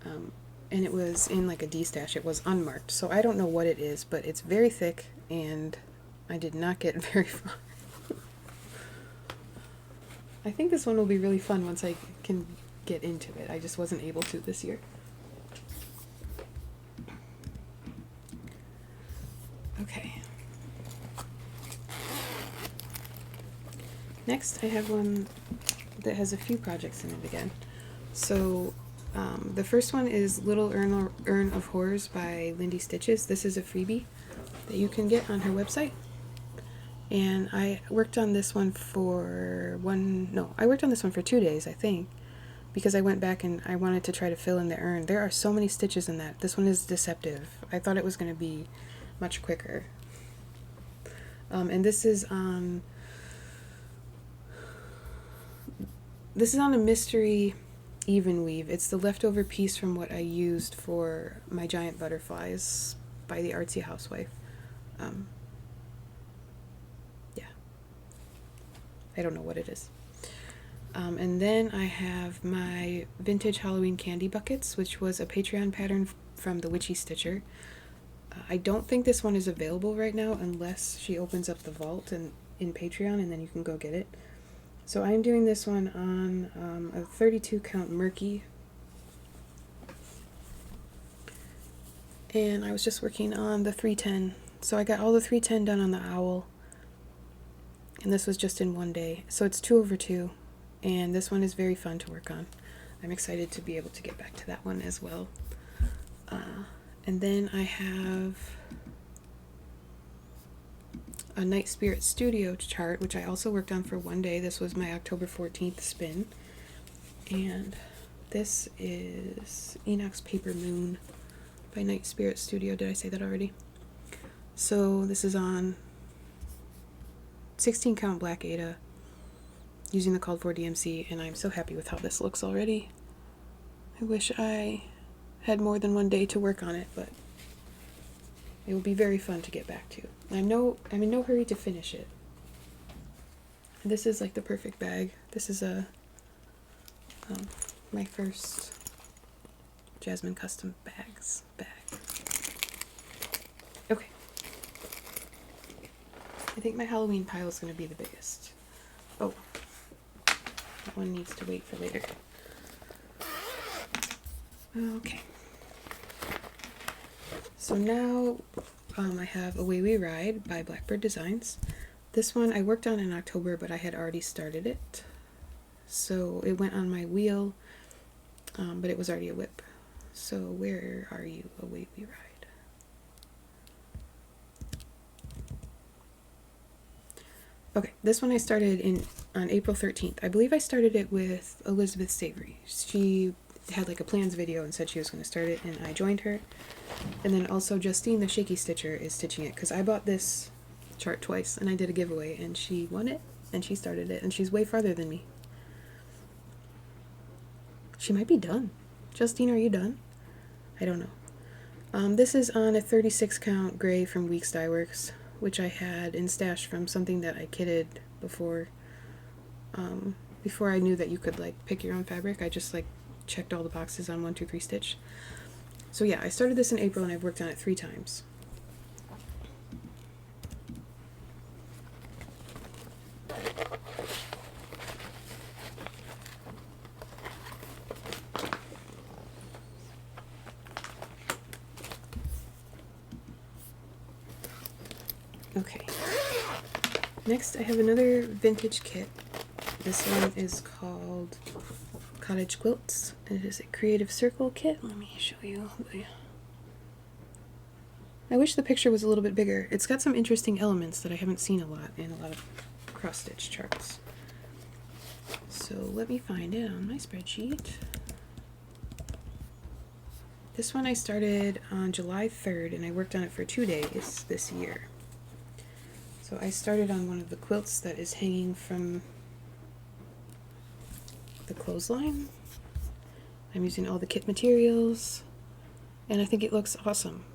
And it was in like a D-stash. It was unmarked. So I don't know what it is, but it's very thick, and I did not get very far. I think this one will be really fun once I can get into it. I just wasn't able to this year. Okay. Next, I have one that has a few projects in it again. So, the first one is Little Urn of Horrors by Lindy Stitches. This is a freebie that you can get on her website. And I worked on this one for 2 days, I think, because I went back and I wanted to try to fill in the urn. There are so many stitches in that. This one is deceptive. I thought it was going to be much quicker. And this is on a mystery even weave. It's the leftover piece from what I used for my giant butterflies by the Artsy Housewife. I don't know what it is. And then I have my vintage Halloween candy buckets, which was a Patreon pattern from the Witchy Stitcher. I don't think this one is available right now unless she opens up the vault in Patreon, and then you can go get it. So I'm doing this one on a 32 count Murky. And I was just working on the 310. So I got all the 310 done on the owl. And this was just in one day. So it's 2/2. And this one is very fun to work on. I'm excited to be able to get back to that one as well. And then I have a Night Spirit Studio chart, which I also worked on for one day. This was my October 14th spin. And this is Enoch's Paper Moon by Night Spirit Studio. Did I say that already? So this is on 16 count Black Ada using the called for DMC, and I'm so happy with how this looks already. I wish I had more than one day to work on it, but it will be very fun to get back to. I'm in no hurry to finish it. And this is like the perfect bag. This is my first Jasmine Custom Bags bag. Okay. I think my Halloween pile is going to be the biggest. Oh, that one needs to wait for later. Okay. So now I have Away We Ride by Blackbird Designs. This one I worked on in October, but I had already started it. So it went on my wheel, but it was already a whip. So where are you, Away We Ride? Okay, this one I started on April 13th. I believe I started it with Elizabeth Savory. She had like a plans video and said she was going to start it, and I joined her. And then also Justine, the Shaky Stitcher, is stitching it, because I bought this chart twice, and I did a giveaway, and she won it, and she started it, and she's way farther than me. She might be done. Justine, are you done? I don't know. This is on a 36 count gray from Weeks Dye Works, which I had in stash from something that I kitted before. Before I knew that you could like pick your own fabric, I just like checked all the boxes on 1, 2, 3 stitch. So yeah, I started this in April and I've worked on it 3 times. Okay. Next I have another vintage kit. This one is called Cottage Quilts. It is a creative circle kit. Let me show you. I wish the picture was a little bit bigger. It's got some interesting elements that I haven't seen a lot in a lot of cross-stitch charts. So let me find it on my spreadsheet. This one I started on July 3rd and I worked on it for 2 days this year. So I started on one of the quilts that is hanging from the clothesline. I'm using all the kit materials and I think it looks awesome.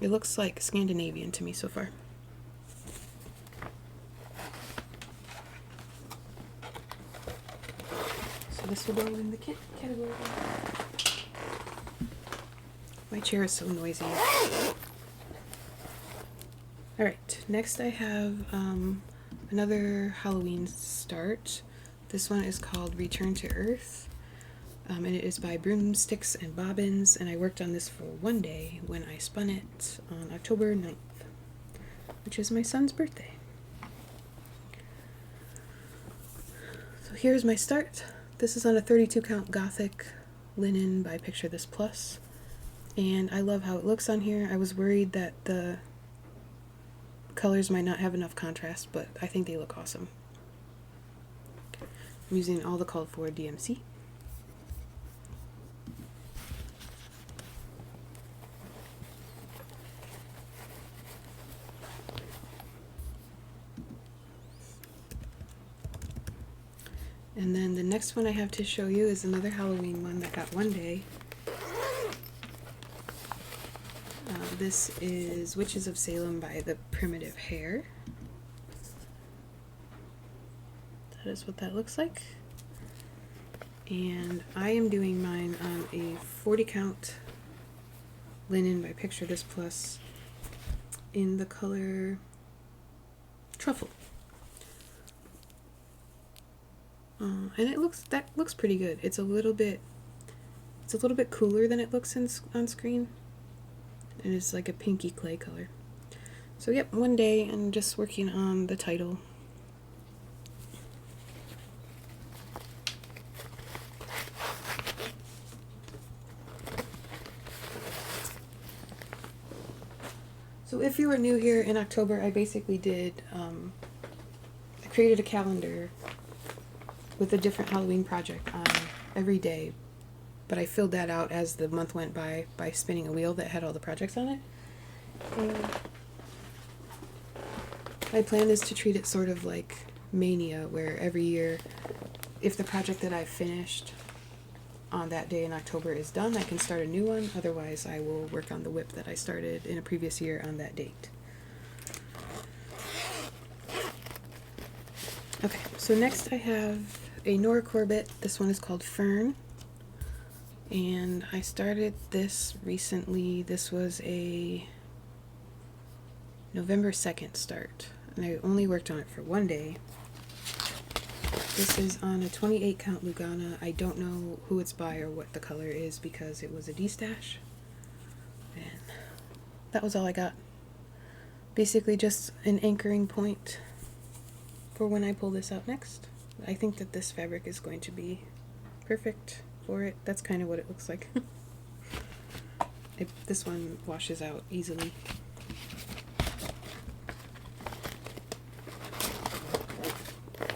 It looks like Scandinavian to me so far. So this will go in the kit category. My chair is so noisy. Alright, next I have another Halloween start. This one is called Return to Earth, and it is by Broomsticks and Bobbins, and I worked on this for 1 day when I spun it on October 9th, which is my son's birthday. So here's my start. This is on a 32 count Gothic linen by Picture This Plus, and I love how it looks on here. I was worried that the colors might not have enough contrast, but I think they look awesome. I'm using all the called for DMC. And then the next one I have to show you is another Halloween one that got 1 day. This is Witches of Salem by the Primitive Hair. That is what that looks like. And I am doing mine on a 40 count linen by Picture This Plus in the color Truffle. And that looks pretty good. It's a little bit cooler than it looks on screen. And it's like a pinky clay color. So yep, 1 day and just working on the title. So if you are new here, in October I basically did, I created a calendar with a different Halloween project on every day, but I filled that out as the month went by spinning a wheel that had all the projects on it. And my plan is to treat it sort of like Mania, where every year, if the project that I've finished on that day in October is done, I can start a new one. Otherwise, I will work on the whip that I started in a previous year on that date. Okay, so next I have a Nora Corbett. This one is called Fern. And I started this recently. This was a November 2nd start. And I only worked on it for 1 day. This is on a 28 count Lugana. I don't know who it's by or what the color is because it was a D-stash. And that was all I got. Basically just an anchoring point for when I pull this out next. I think that this fabric is going to be perfect for it. That's kind of what it looks like. This one washes out easily.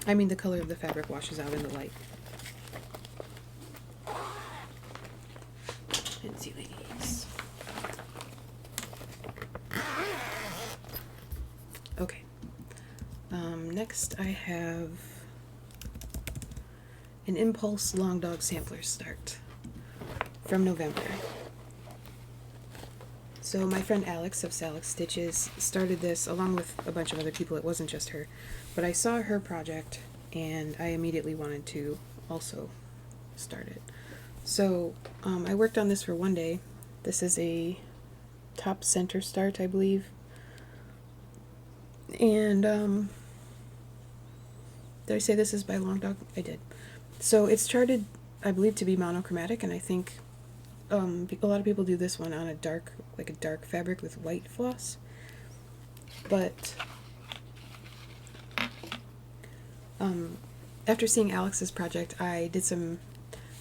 I mean, the color of the fabric washes out in the light. Fancy ladies. Okay. Next I have an Impulse Long Dog Sampler Start from November. So my friend Alex of Salix Stitches started this along with a bunch of other people. It wasn't just her. But I saw her project and I immediately wanted to also start it. So I worked on this for one day. This is a top center start, I believe. And did I say this is by Long Dog? I did. So it's charted, I believe, to be monochromatic, and I think a lot of people do this one on a dark fabric with white floss. But after seeing Alex's project, I did some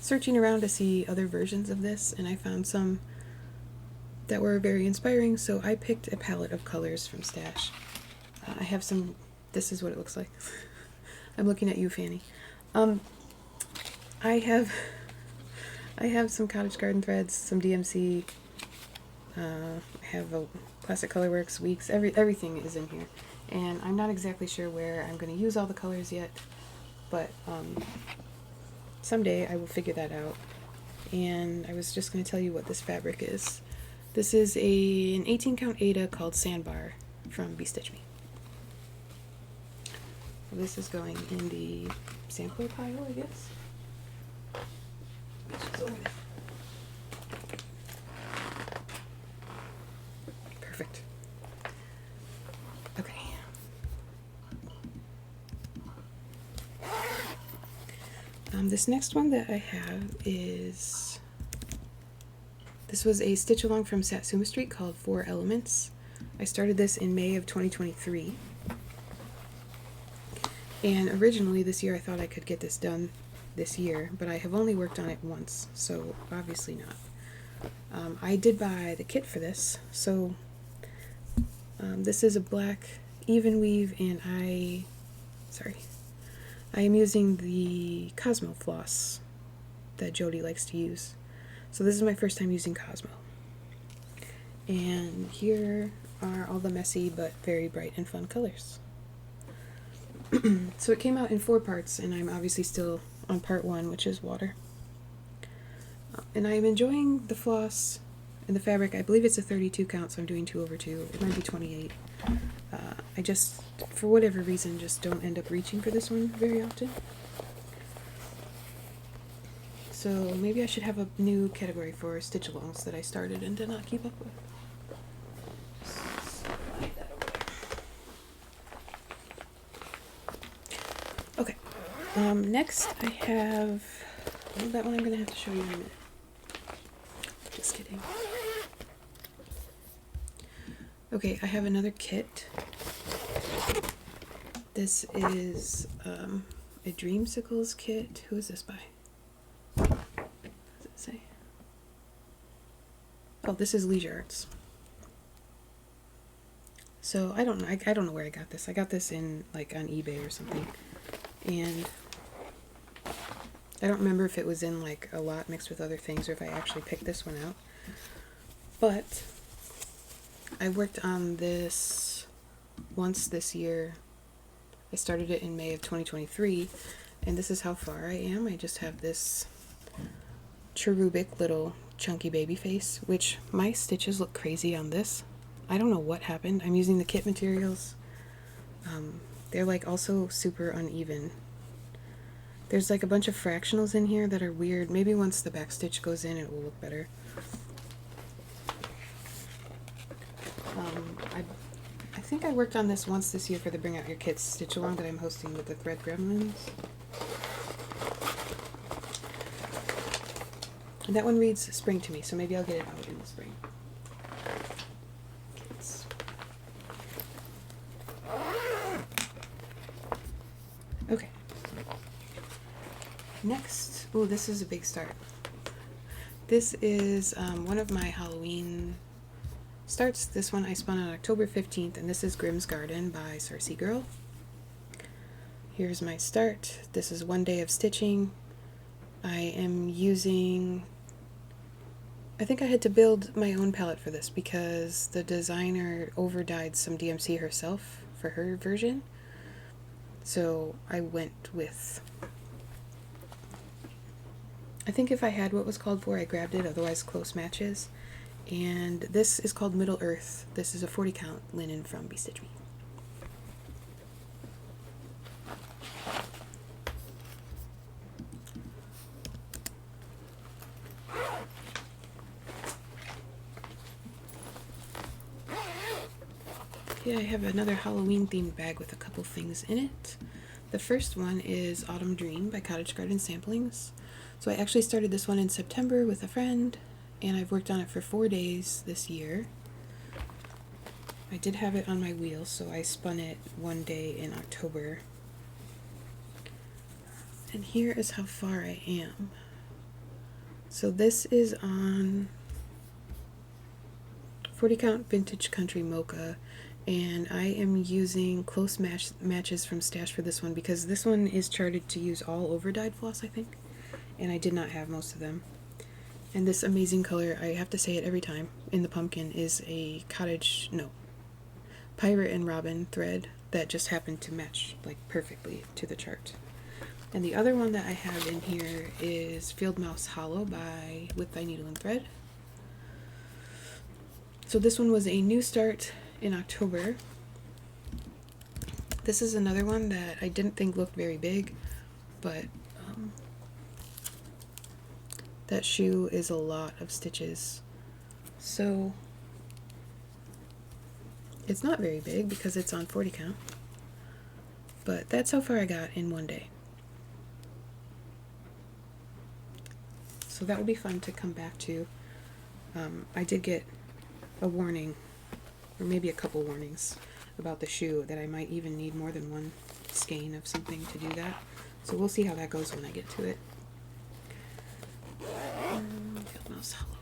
searching around to see other versions of this, and I found some that were very inspiring, so I picked a palette of colors from Stash. I have some, this is what it looks like. I'm looking at you, Fanny. I have some Cottage Garden threads, some DMC, I have a Classic Colorworks, Weeks, everything is in here. And I'm not exactly sure where I'm going to use all the colors yet, but someday I will figure that out. And I was just going to tell you what this fabric is. This is an 18 count Aida called Sandbar from Bestitch Me. This is going in the sampler pile, I guess. It's over there. Perfect. Okay. This next one that I have is, this was a stitch along from Satsuma Street called 4 Elements. I started this in May of 2023. And originally this year I thought I could get this done this year, but I have only worked on it once, so obviously not. I did buy the kit for this, so this is a black even weave, and I am using the Cosmo floss that Jody likes to use. So this is my first time using Cosmo. And here are all the messy but very bright and fun colors. So it came out in 4 parts, and I'm obviously still on part 1, which is water. And I am enjoying the floss and the fabric. I believe it's a 32 count, so I'm doing 2/2. It might be 28. I just, for whatever reason, just don't end up reaching for this one very often. So maybe I should have a new category for stitch-alongs that I started and did not keep up with. Okay, next I have, well, that one I'm going to have to show you in a minute. Just kidding. Okay, I have another kit. This is a Dreamsicles kit. Who is this by? What does it say? Oh, this is Leisure Arts. So I don't know. I don't know where I got this. I got this in like on eBay or something, and I don't remember if it was in like a lot mixed with other things or if I actually picked this one out. But I worked on this once this year. I started it in May of 2023, and this is how far I am. I just have this cherubic little chunky baby face, which my stitches look crazy on this. I don't know what happened. I'm using the kit materials. They're like also super uneven. There's like a bunch of fractionals in here that are weird. Maybe once the back stitch goes in it will look better. I think I worked on this once this year for the Bring Out Your Kits stitch along that I'm hosting with the Thread Gremlins. And that one reads spring to me, so maybe I'll get it out in the spring. Kits. Okay. Next, oh, this is a big start. This is one of my Halloween starts. This one I spun on October 15th, and this is Grimm's Garden by Sarcy Girl. Here's my start. This is 1 day of stitching. I am using, I think I had to build my own palette for this because the designer overdyed some DMC herself for her version. So I went with I think if I had what was called for, I grabbed it, otherwise close matches. And this is called Middle Earth. This is a 40 count linen from Bestitch Me. Okay, I have another Halloween themed bag with a couple things in it. The first one is Autumn Dream by Cottage Garden Samplings. So I actually started this one in September with a friend, and I've worked on it for 4 days this year. I did have it on my wheel, so I spun it one day in October. And here is how far I am. So this is on 40 count vintage country mocha, and I am using close matches from Stash for this one because this one is charted to use all over dyed floss, I think, and I did not have most of them. And this amazing color, I have to say it every time, in the pumpkin is a Pirate and Robin thread that just happened to match like perfectly to the chart. And the other one that I have in here is Field Mouse Hollow by With Thy Needle and Thread. So this one was a new start in October. This is another one that I didn't think looked very big, but that shoe is a lot of stitches. So it's not very big because it's on 40 count, but that's how far I got in one day. So that will be fun to come back to. I did get a warning, or maybe a couple warnings, about the shoe that I might even need more than one skein of something to do that. So we'll see how that goes when I get to it. Field Mouse Hollow.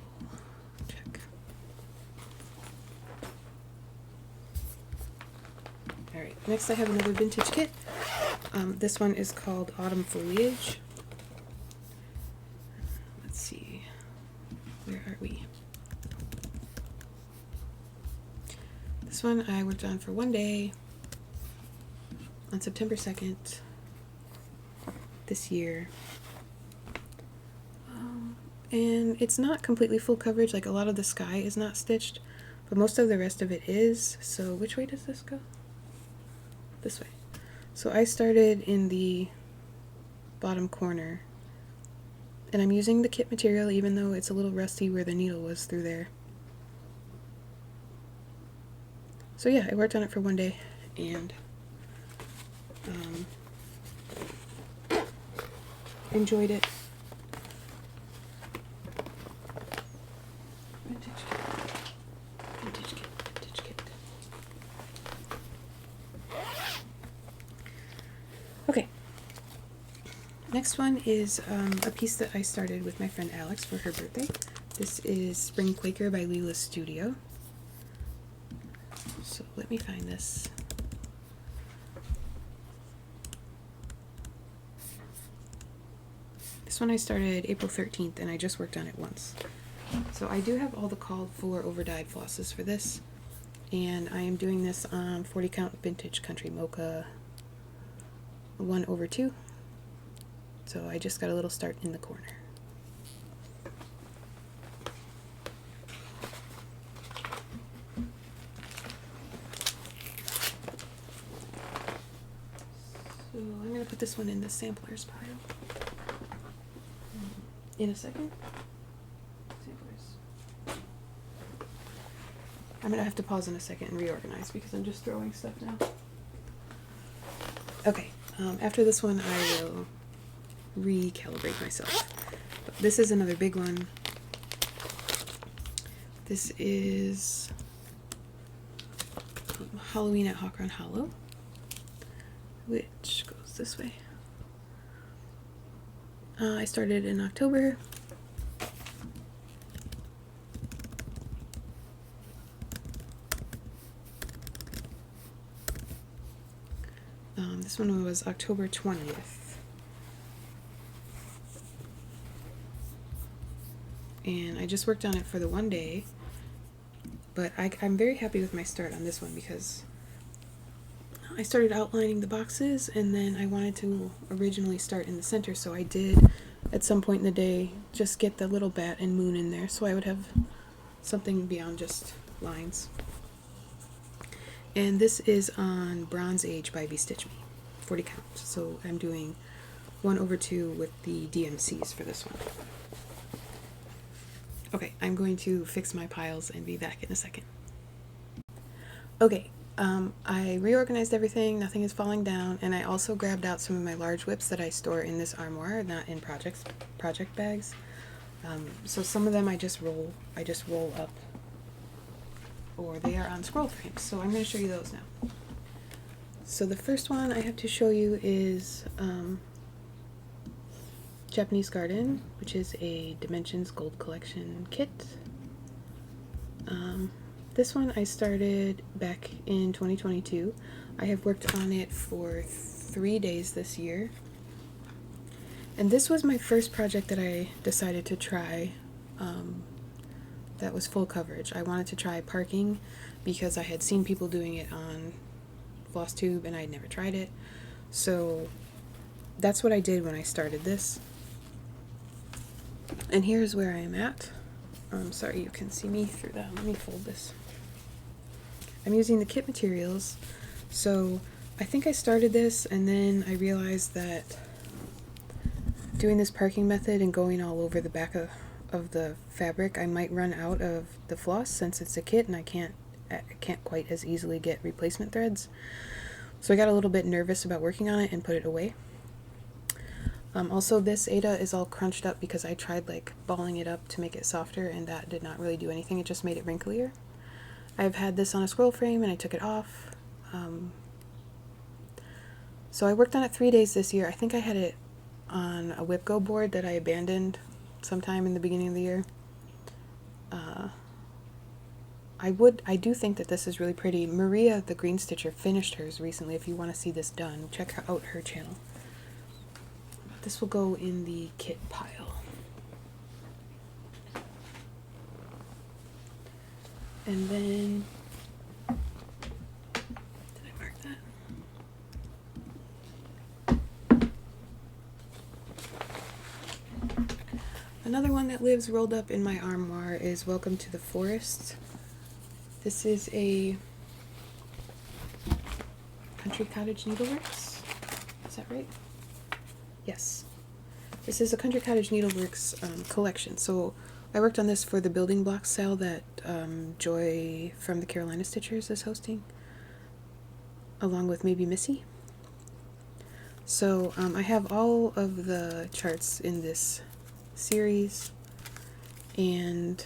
Check. Alright, next I have another vintage kit. This one is called Autumn Foliage. Let's see. Where are we? This one I worked on for one day on September 2nd this year. And it's not completely full coverage, like a lot of the sky is not stitched, but most of the rest of it is. So which way does this go? This way. So I started in the bottom corner, and I'm using the kit material even though it's a little rusty where the needle was through there. So yeah, I worked on it for one day, and enjoyed it. Vintage kit. Vintage kit. Vintage kit. Okay. Next one is a piece that I started with my friend Alex for her birthday. This is Spring Quaker by Leela's Studio. So let me find this. This one I started April 13th, and I just worked on it once. So I do have all the called for over dyed flosses for this, and I am doing this on 40 count vintage country mocha 1/2. So I just got a little start in the corner. So I'm going to put this one in the samplers pile in a second. Samplers. I'm going to have to pause in a second and reorganize because I'm just throwing stuff now. Okay, after this one I will recalibrate myself. But this is another big one. This is Halloween at Hawk Run Hollow, which goes this way. I started in October. This one was October 20th. And I just worked on it for the one day, but I'm very happy with my start on this one because I I started outlining the boxes, and then I wanted to originally start in the center, so I did at some point in the day, just get the little bat and moon in there, so I would have something beyond just lines. And this is on Bronze Age by Stitch Me, 40 count. So I'm doing 1/2 with the DMCs for this one. Okay, I'm going to fix my piles and be back in a second. Okay, I reorganized everything, nothing is falling down, and I also grabbed out some of my large whips that I store in this armoire, not in project bags. So some of them I just roll up, or they are on scroll frames. So I'm going to show you those now. So the first one I have to show you is Japanese Garden, which is a Dimensions Gold Collection kit. This one I started back in 2022. I have worked on it for 3 days this year. And this was my first project that I decided to try that was full coverage. I wanted to try parking because I had seen people doing it on Flosstube and I had never tried it. So that's what I did when I started this. And here's where I am at. I'm sorry you can see me through that. Let me fold this. I'm using the kit materials. So I think I started this and then I realized that doing this parking method and going all over the back of the fabric, I might run out of the floss since it's a kit and I can't quite as easily get replacement threads. So I got a little bit nervous about working on it and put it away. Also, this Ada is all crunched up because I tried like balling it up to make it softer and that did not really do anything. It just made it wrinklier. I've had this on a scroll frame and I took it off. So I worked on it 3 days this year. I think I had it on a WhipGo board that I abandoned sometime in the beginning of the year. I do think that this is really pretty. Maria, the Green Stitcher, finished hers recently. If you want to see this done, check out her channel. This will go in the kit pile. And then, did I mark that? Another one that lives rolled up in my armoire is Welcome to the Forest. This is a Country Cottage Needleworks. Is that right? Yes. This is a Country Cottage Needleworks collection. So I worked on this for the building block sale that Joy from the Carolina Stitchers is hosting, along with maybe Missy. So I have all of the charts in this series, and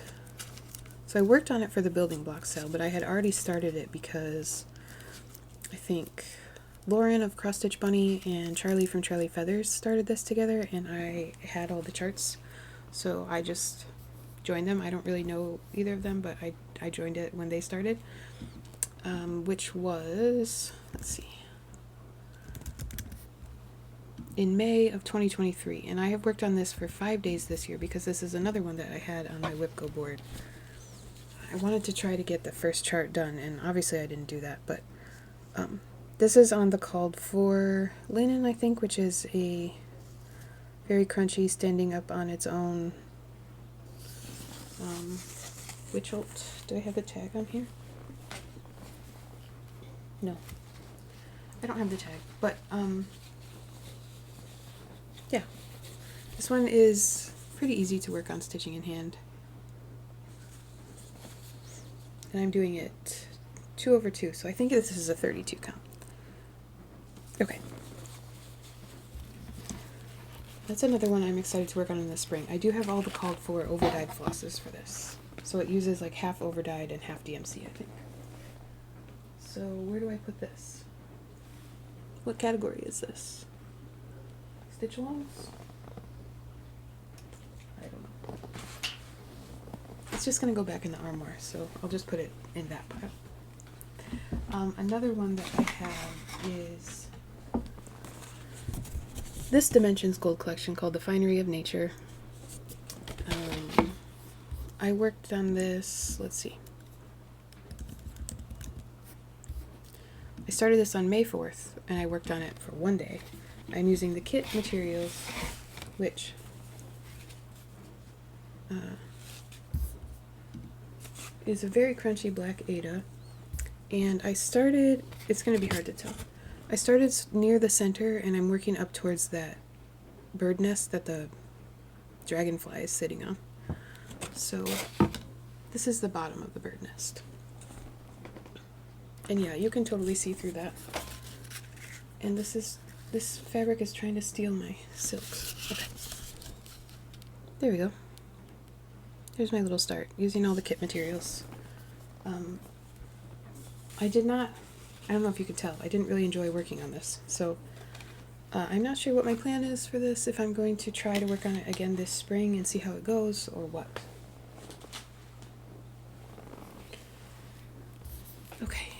so I worked on it for the building block sale, but I had already started it because I think Lauren of Cross Stitch Bunny and Charlie from Charlie Feathers started this together, and I had all the charts, so I just joined them. I don't really know either of them, but I joined it when they started, which was, let's see, in May of 2023, and I have worked on this for 5 days this year because this is another one that I had on my WhipGo board. I wanted to try to get the first chart done, and obviously I didn't do that, but this is on the Called For linen, I think, which is a very crunchy, standing up on its own Witchelt. Do I have the tag on here? No. I don't have the tag, but yeah. This one is pretty easy to work on stitching in hand. And I'm doing it 2/2, so I think this is a 32 count. Okay. That's another one I'm excited to work on in the spring. I do have all the Called For overdyed flosses for this. So it uses like half overdyed and half DMC, I think. So where do I put this? What category is this? Stitch alongs? I don't know. It's just going to go back in the armoire, so I'll just put it in that pile. Another one that I have is this Dimensions Gold collection called The Finery of Nature. I worked on this, let's see. I started this on May 4th, and I worked on it for 1 day. I'm using the kit materials, which is a very crunchy black Ada, and I started, it's going to be hard to tell, I started near the center and I'm working up towards that bird nest that the dragonfly is sitting on. So this is the bottom of the bird nest. And yeah, you can totally see through that. And this fabric is trying to steal my silks. Okay. There we go. Here's my little start, using all the kit materials. I don't know if you could tell, I didn't really enjoy working on this. So I'm not sure what my plan is for this, if I'm going to try to work on it again this spring and see how it goes, or what. Okay.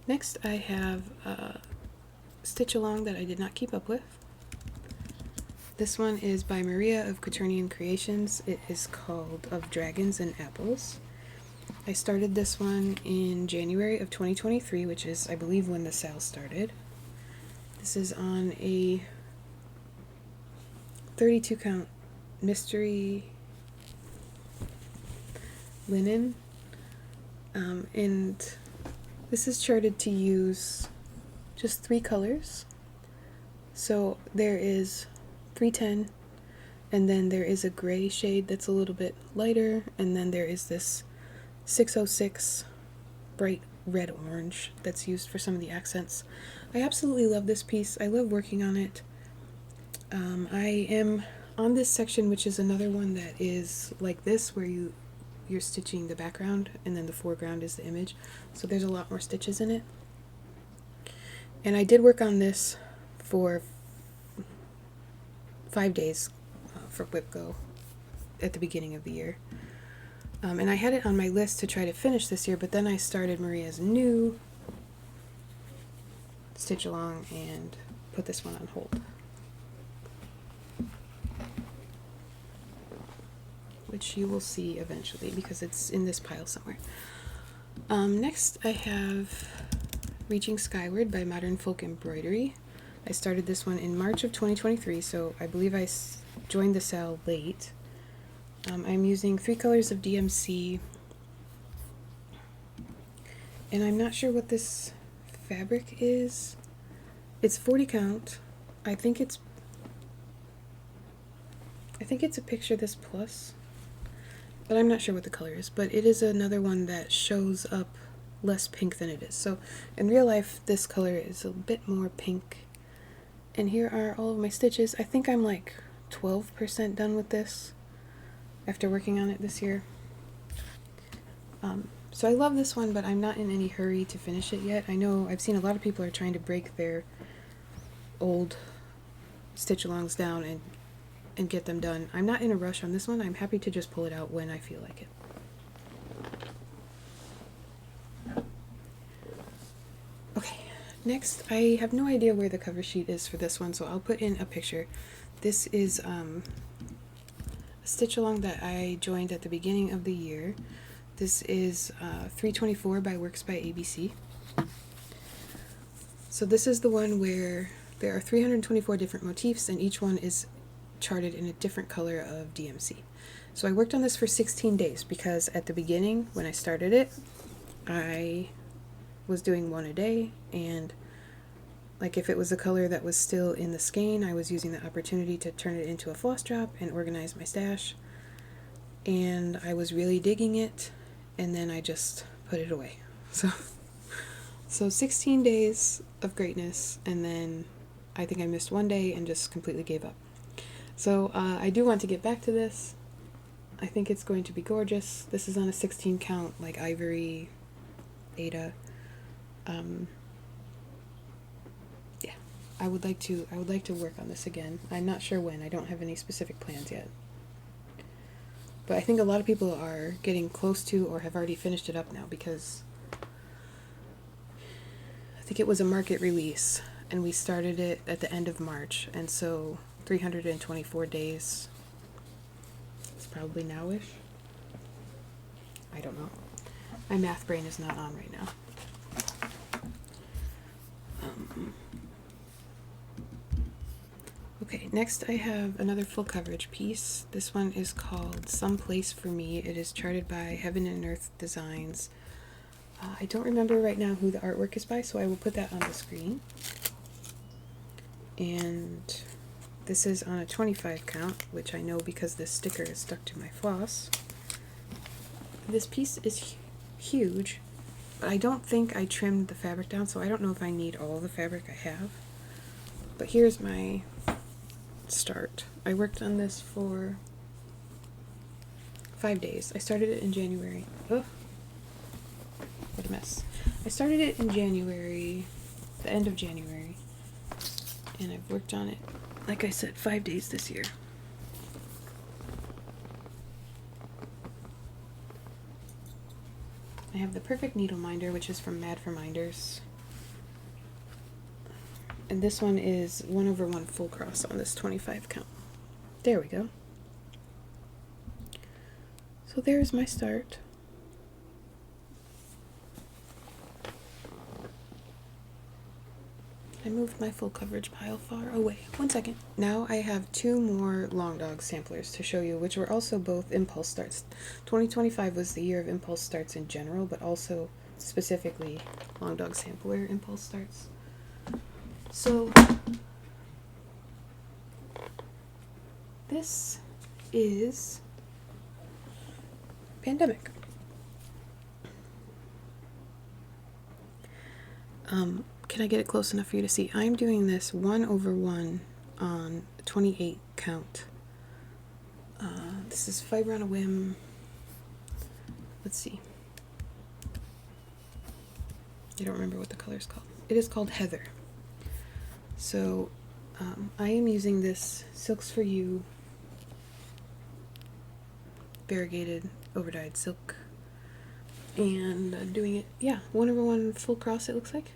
Next I have a stitch along that I did not keep up with. This one is by Maria of Quaternion Creations. It is called Of Dragons and Apples. I started this one in January of 2023, which is, I believe, when the sale started. This is on a 32 count mystery linen, and this is charted to use just 3 colors. So there is 310, and then there is a gray shade that's a little bit lighter, and then there is this 606 bright red orange that's used for some of the accents. I absolutely love this piece. I love working on it. I am on this section, which is another one that is like this, where you're stitching the background and then the foreground is the image. So there's a lot more stitches in it. And I did work on this for 5 days for WhipGo at the beginning of the year. And I had it on my list to try to finish this year, but then I started Maria's new stitch along and put this one on hold, which you will see eventually because it's in this pile somewhere. Next I have Reaching Skyward by Modern Folk Embroidery. I started this one in March of 2023, so I believe I joined the sale late. I'm using 3 colors of DMC, and I'm not sure what this fabric is. It's 40 count. I think it's a Picture This Plus, but I'm not sure what the color is. But it is another one that shows up less pink than it is. So in real life, this color is a bit more pink. And here are all of my stitches. I think I'm like 12% done with this after working on it this year. So I love this one, but I'm not in any hurry to finish it yet. I know I've seen a lot of people are trying to break their old stitch-alongs down and get them done. I'm not in a rush on this one. I'm happy to just pull it out when I feel like it. Okay, next I have no idea where the cover sheet is for this one, so I'll put in a picture. This is a stitch along that I joined at the beginning of the year. This is 324 by Works by ABC. So this is the one where there are 324 different motifs and each one is charted in a different color of DMC. So I worked on this for 16 days because at the beginning when I started it, I was doing 1 a day, and like if it was a color that was still in the skein, I was using the opportunity to turn it into a floss drop and organize my stash. And I was really digging it, and then I just put it away. So 16 days of greatness, and then I think I missed 1 day and just completely gave up. So I do want to get back to this. I think it's going to be gorgeous. This is on a 16 count, like ivory Ada. Yeah, I would like to work on this again. I'm not sure when. I don't have any specific plans yet. But I think a lot of people are getting close to or have already finished it up now because I think it was a market release and we started it at the end of March, and so 324 days. It's probably nowish. I don't know. My math brain is not on right now. next I have another full coverage piece. This one is called Some Place for Me. It is charted by Heaven and Earth Designs. I don't remember right now who the artwork is by, so I will put that on the screen. And this is on a 25 count, which I know because this sticker is stuck to my floss. This piece is huge, but I don't think I trimmed the fabric down, so I don't know if I need all the fabric I have. But here's my start. I worked on this for 5 days. I started it in January. Ugh, what a mess. I started it in January, the end of January, and I've worked on it, like I said, 5 days this year. I have the Perfect Needle Minder, which is from Mad for Minders. And this one is 1/1 full cross on this 25 count. There we go. So there's my start. I moved my full coverage pile far away. 1 second. Now I have 2 more Long Dog samplers to show you, which were also both impulse starts. 2025 was the year of impulse starts in general, but also specifically Long Dog sampler impulse starts. So this is Pandemic. Can I get it close enough for you to see? I'm doing this 1/1 on 28 count. This is Fiber on a Whim. Let's see. I don't remember what the color is called. It is called Heather. So I am using this Silks for You variegated overdyed silk, and doing it, yeah, 1/1 full cross it looks like.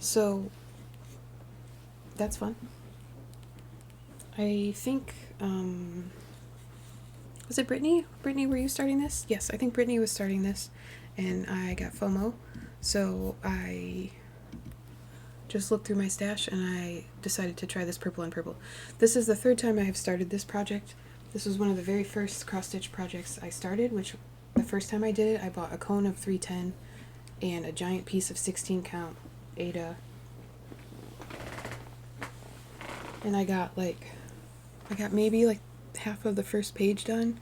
So that's fun. I think, was it Brittany? Brittany, were you starting this? Yes, I think Brittany was starting this, and I got FOMO, so I just looked through my stash and I decided to try this purple on purple. This is the 3rd time I have started this project. This was one of the very first cross-stitch projects I started, which the first time I did it, I bought a cone of 310 and a giant piece of 16 count Ada. And I got maybe like half of the first page done,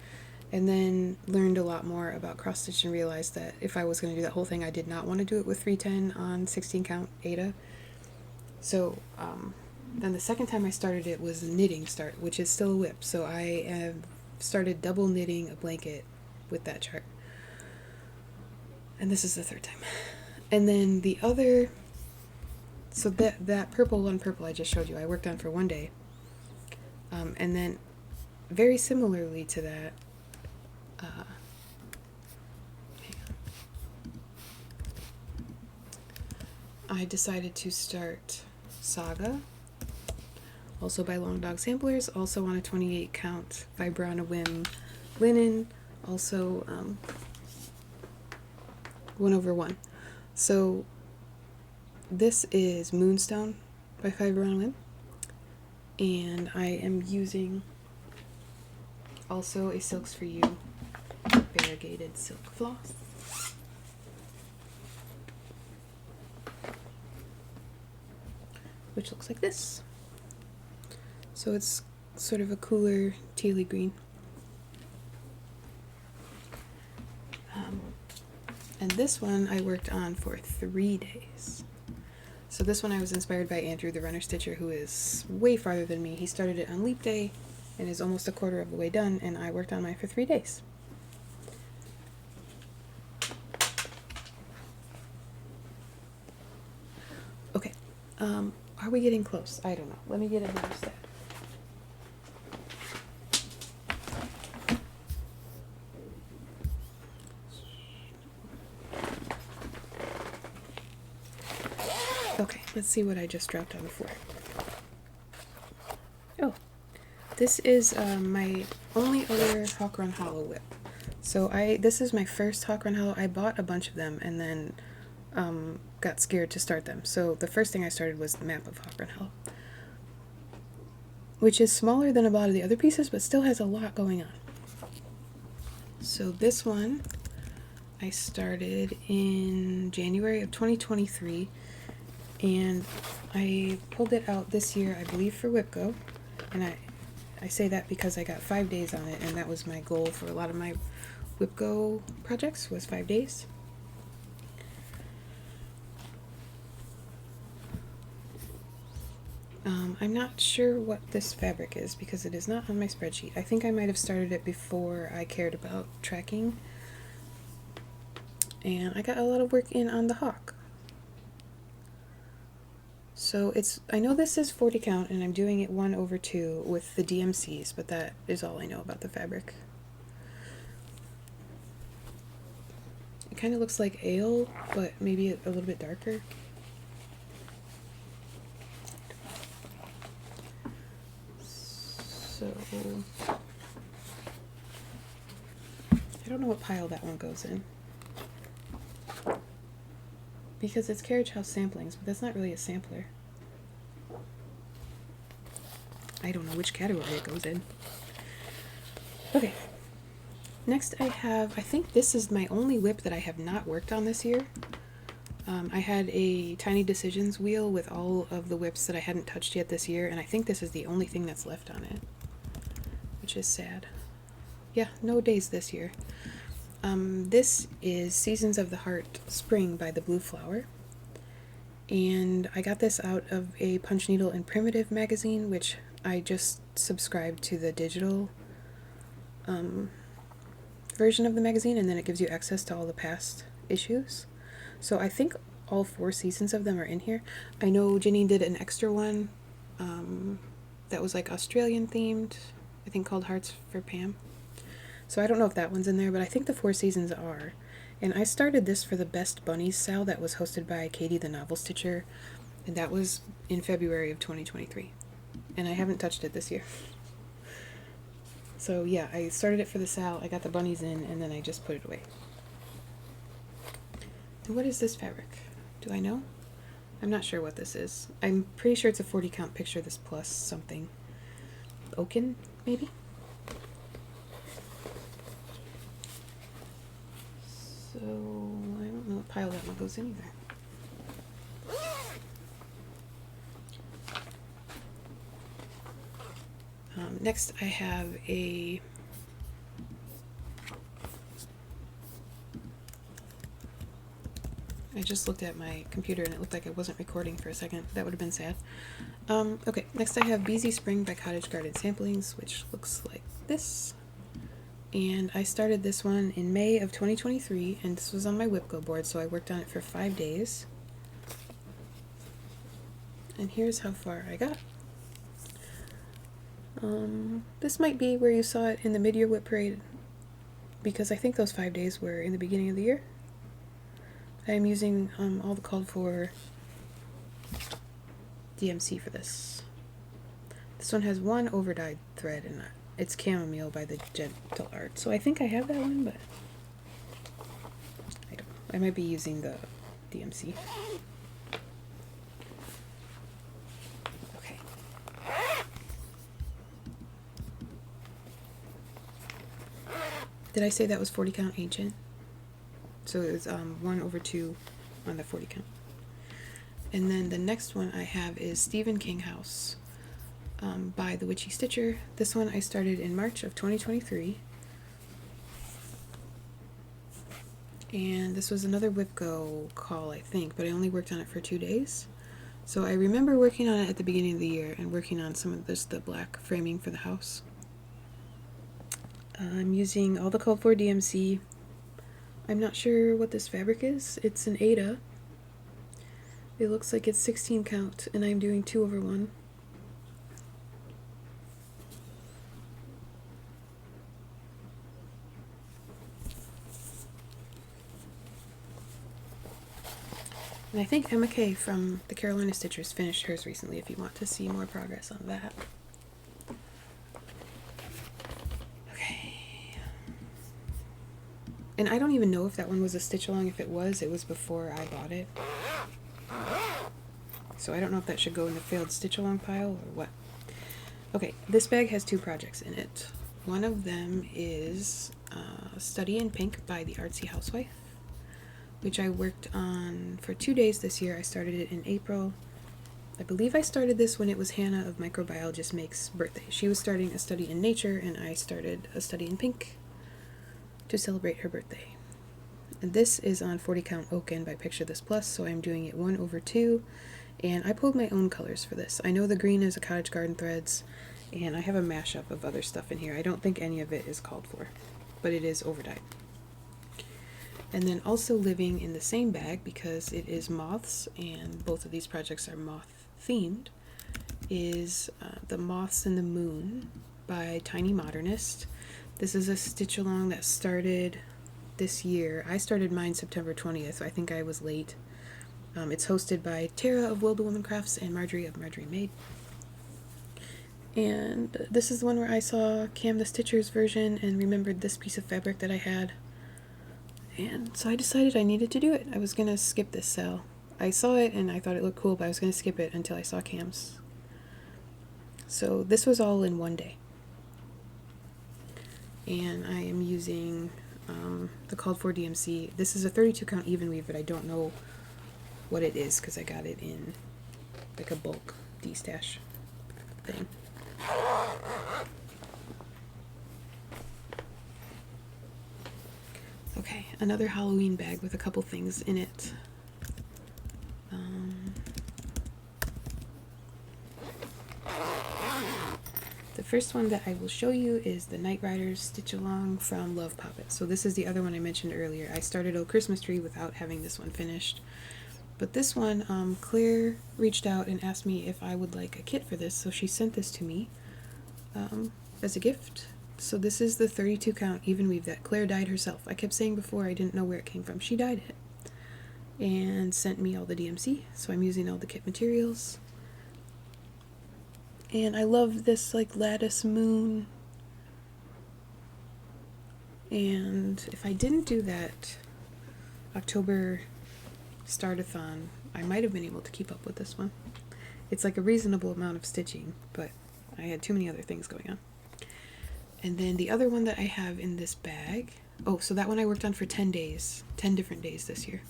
and then learned a lot more about cross-stitch and realized that if I was going to do that whole thing, I did not want to do it with 310 on 16 count Ada. So then the second time I started it was knitting start, which is still a whip. So I have started double knitting a blanket with that chart. And this is the 3rd time. And then the other, so that purple on purple I just showed you, I worked on for 1 day. And then very similarly to that, I decided to start Saga, also by Long Dog Samplers, also on a 28 count Fiber on a Whim linen, also 1/1. So this is Moonstone by Fiber on a Whim, and I am using also a Silks for You variegated silk floss. Which looks like this. So it's sort of a cooler tealy green. And this one I worked on for 3 days. So this one I was inspired by Andrew, the runner stitcher, who is way farther than me. He started it on Leap Day and is almost a quarter of the way done, and I worked on mine for 3 days. Okay, are we getting close? I don't know. Let me get another step. Okay, let's see what I just dropped on the floor. Oh, this is my only other Hawk Run Hollow whip. So this is my first Hawk Run Hollow. I bought a bunch of them and then got scared to start them. So the first thing I started was the map of Hawk Run Hollow. which is smaller than a lot of the other pieces, but still has a lot going on. So this one I started in January of 2023, and I pulled it out this year, I believe, for WIPGO, and I say that because I got 5 days on it, and that was my goal for a lot of my WIPGO projects, was 5 days. I'm not sure what this fabric is because it is not on my spreadsheet. I think I might have started it before I cared about tracking. And I got a lot of work in on the hawk. So I know this is 40 count and I'm doing it 1/2 with the DMCs, but that is all I know about the fabric. It kind of looks like ale, but maybe a little bit darker. So I don't know what pile that one goes in, because it's Carriage House samplings, but that's not really a sampler. I don't know which category it goes in. Okay, next I think this is my only whip that I have not worked on this year. I had a Tiny Decisions wheel with all of the whips that I hadn't touched yet this year, and I think this is the only thing that's left on it, which is sad. Yeah, no days this year. This is Seasons of the Heart Spring by the Blue Flower, and I got this out of a Punch Needle and Primitive magazine, which I just subscribed to the digital version of the magazine, and then it gives you access to all the past issues. So I think all 4 seasons of them are in here. I know Janine did an extra one that was like Australian themed, I think called Hearts for Pam. So I don't know if that one's in there, but I think the 4 seasons are. And I started this for the Best Bunnies sale that was hosted by Katie the Novel Stitcher, and that was in February of 2023. And I haven't touched it this year. So yeah, I started it for the sale, I got the bunnies in, and then I just put it away. And what is this fabric? Do I know? I'm not sure what this is. I'm pretty sure it's a 40 count picture, this plus something. Oaken, maybe? So, I don't know what pile that one goes in either. Next I have a I just looked at my computer and it looked like I wasn't recording for a second. That would have been sad. Okay, next I have Beezy Spring by Cottage Garden Samplings, which looks like this. And I started this one in May of 2023, and this was on my WIPGO board, so I worked on it for 5 days. And here's how far I got. This might be where you saw it in the mid-year whip parade, because I think those 5 days were in the beginning of the year. I am using all the called for DMC for this. This one has 1 overdyed thread, and it's Chamomile by the Gentle Art. So I think I have that one, but I don't know. I might be using the DMC. Okay. Did I say that was 40 count ancient? So it was 1/2 on the 40 count. And then the next one I have is Stephen King House by the Witchy Stitcher. This one I started in March of 2023. And this was another WIPGO call, I think, but I only worked on it for 2 days. So I remember working on it at the beginning of the year and working on some of the black framing for the house. I'm using all the called for DMC. I'm not sure what this fabric is. It's an Aida. It looks like it's 16 count, and I'm doing 2/1. And I think Emma Kay from the Carolina Stitchers finished hers recently, if you want to see more progress on that. And I don't even know if that one was a stitch along. If it was before I bought it. So I don't know if that should go in the failed stitch along pile or what. Okay, this bag has two projects in it. One of them is Study in Pink by the Artsy Housewife, which I worked on for 2 days this year. I started it in April. I believe I started this when it was Hannah of Microbiologist Make's birthday. She was starting a study in nature, and I started a study in pink to celebrate her birthday. And this is on 40 count Oaken by Picture This Plus, so I'm doing it 1/2, and I pulled my own colors for this. I know the green is a Cottage Garden Threads, and I have a mashup of other stuff in here. I don't think any of it is called for, but it is overdyed. And then also living in the same bag, because it is moths, and both of these projects are moth themed, is The Moths and the Moon by Tiny Modernist. This is a stitch along that started this year. I started mine September 20th, so I think I was late. It's hosted by Tara of Wilda Woman Crafts and Marjorie of Marjorie Made. And this is the one where I saw Cam the Stitcher's version and remembered this piece of fabric that I had. And so I decided I needed to do it. I was going to skip this sale. I saw it and I thought it looked cool, but I was going to skip it until I saw Cam's. So this was all in one day. And I am using the called for DMC. This is a 32 count even weave, but I don't know what it is because I got it in like a bulk D-stash thing. Okay, another Halloween bag with a couple things in it. The first one that I will show you is the Night Riders Stitch Along from Love Poppet. So this is the other one I mentioned earlier. I started O Christmas Tree without having this one finished. But this one, Claire reached out and asked me if I would like a kit for this, so she sent this to me as a gift. So this is the 32 count even weave that Claire dyed herself. I kept saying before I didn't know where it came from. She dyed it and sent me all the DMC, so I'm using all the kit materials. And I love this like lattice moon. And if I didn't do that October Startathon, I might have been able to keep up with this one. It's like a reasonable amount of stitching, but I had too many other things going on. And then the other one that I have in this bag, oh, so that one I worked on for 10 days, 10 different days this year.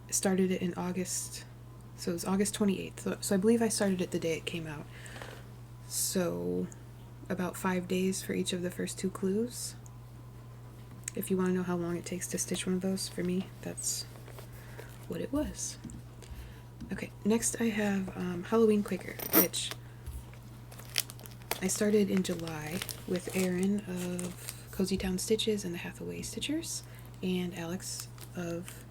Started it in August, so it was August 28th. So I believe I started it the day it came out. So about 5 days for each of the first 2 clues. If you want to know how long it takes to stitch one of those, for me, that's what it was. Okay, next I have Halloween Quaker, which I started in July with Erin of Cozy Town Stitches and the Hathaway Stitchers, and Alex of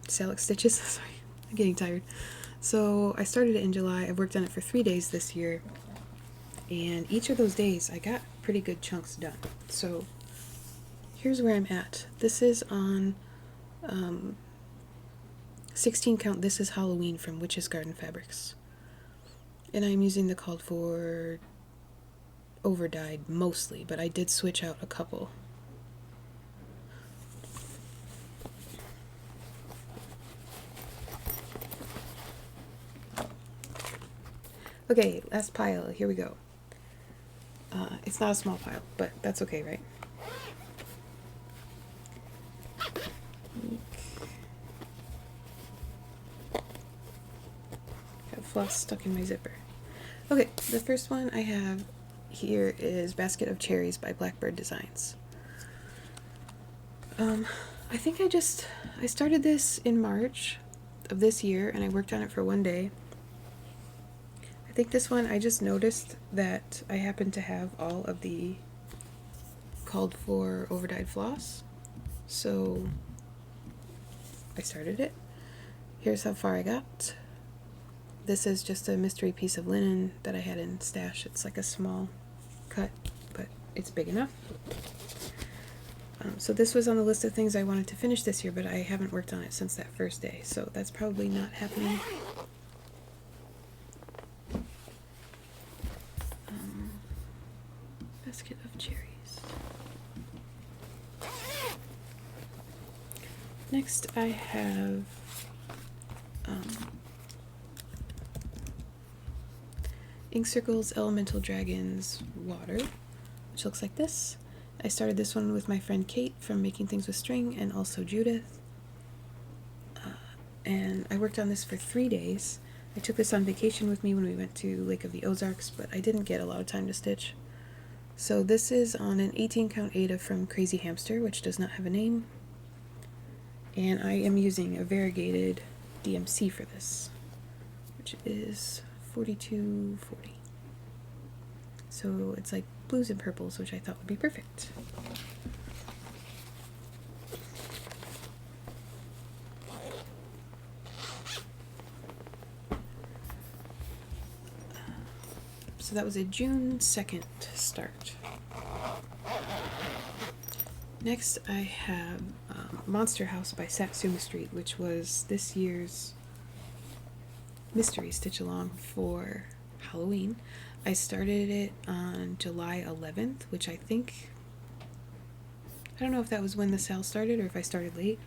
Salix Stitches. Sorry, I'm getting tired. So I started it in July. I've worked on it for 3 days this year, and each of those days I got pretty good chunks done. So here's where I'm at. This is on 16 count This Is Halloween from Witch's Garden Fabrics. And I'm using the called for overdyed mostly, but I did switch out a couple. Okay, last pile, here we go. It's not a small pile, but that's okay, right? Got floss stuck in my zipper. Okay, the first one I have here is Basket of Cherries by Blackbird Designs. I think I started this in March of this year, and I worked on it for 1 day. I think this one, I just noticed that I happen to have all of the called for overdyed floss, so I started it. Here's how far I got. This is just a mystery piece of linen that I had in stash. It's like a small cut, but it's big enough. So this was on the list of things I wanted to finish this year, but I haven't worked on it since that first day, so that's probably not happening. Basket of cherries. Next I have Ink Circles, Elemental Dragons, Water, which looks like this. I started this one with my friend Kate from Making Things with String, and also Judith. And I worked on this for 3 days. I took this on vacation with me when we went to Lake of the Ozarks, but I didn't get a lot of time to stitch. So this is on an 18 count Ada from Crazy Hamster, which does not have a name. And I am using a variegated DMC for this, which is 4240. So it's like blues and purples, which I thought would be perfect. So that was a June 2nd start. Next I have Monster House by Satsuma Street, which was this year's mystery stitch along for Halloween. I started it on July 11th, which I don't know if that was when the sale started or if I started late,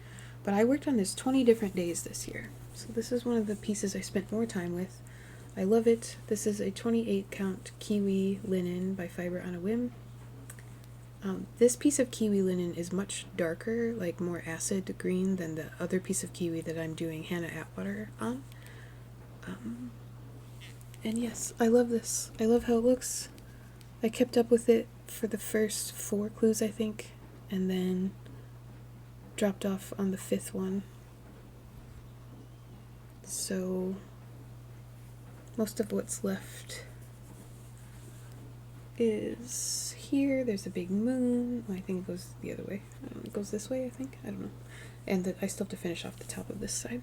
but I worked on this 20 different days this year. So this is one of the pieces I spent more time with. I love it. This is a 28 count kiwi linen by Fiber on a Whim. This piece of kiwi linen is much darker, like more acid green than the other piece of kiwi that I'm doing Hannah Atwater on. And yes, I love this. I love how it looks. I kept up with it for the first 4 clues, I think, and then dropped off on the 5th one. So most of what's left is here. There's a big moon. Well, I think it goes the other way. It goes this way, I think. I don't know. And I still have to finish off the top of this side.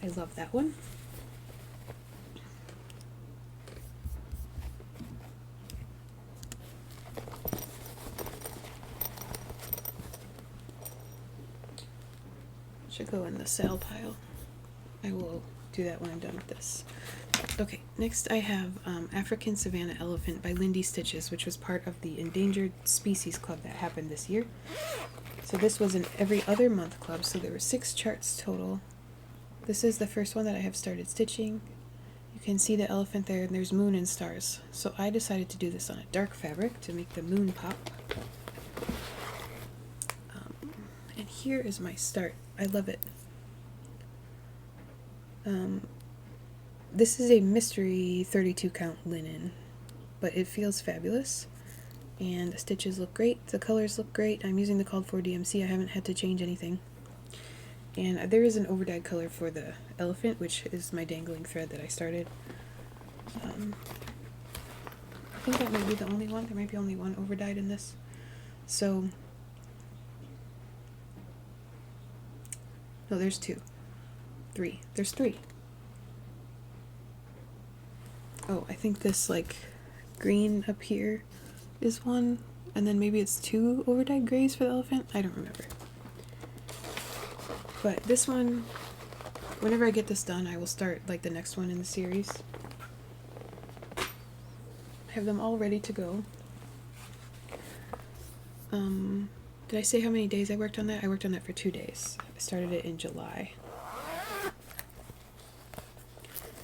I love that one. Should go in the sale pile. I will do that when I'm done with this. Okay, next I have African Savannah Elephant by Lindy Stitches, which was part of the Endangered Species Club that happened this year. So this was an every other month club, so there were 6 charts total. This is the first one that I have started stitching. You can see the elephant there, and there's moon and stars. So I decided to do this on a dark fabric to make the moon pop. And here is my start. I love it. This is a mystery 32 count linen, but it feels fabulous, and the stitches look great, the colors look great. I'm using the called for DMC. I haven't had to change anything. And there is an overdyed color for the elephant, which is my dangling thread that I started. I think that might be the only one. There might be only one overdyed in this. So, no, there's 2. 3. There's 3. Oh, I think this, like, green up here is one, and then maybe it's 2 overdyed grays for the elephant? I don't remember. But this one, whenever I get this done, I will start, like, the next one in the series. I have them all ready to go. Did I say how many days I worked on that? I worked on that for 2 days. I started it in July.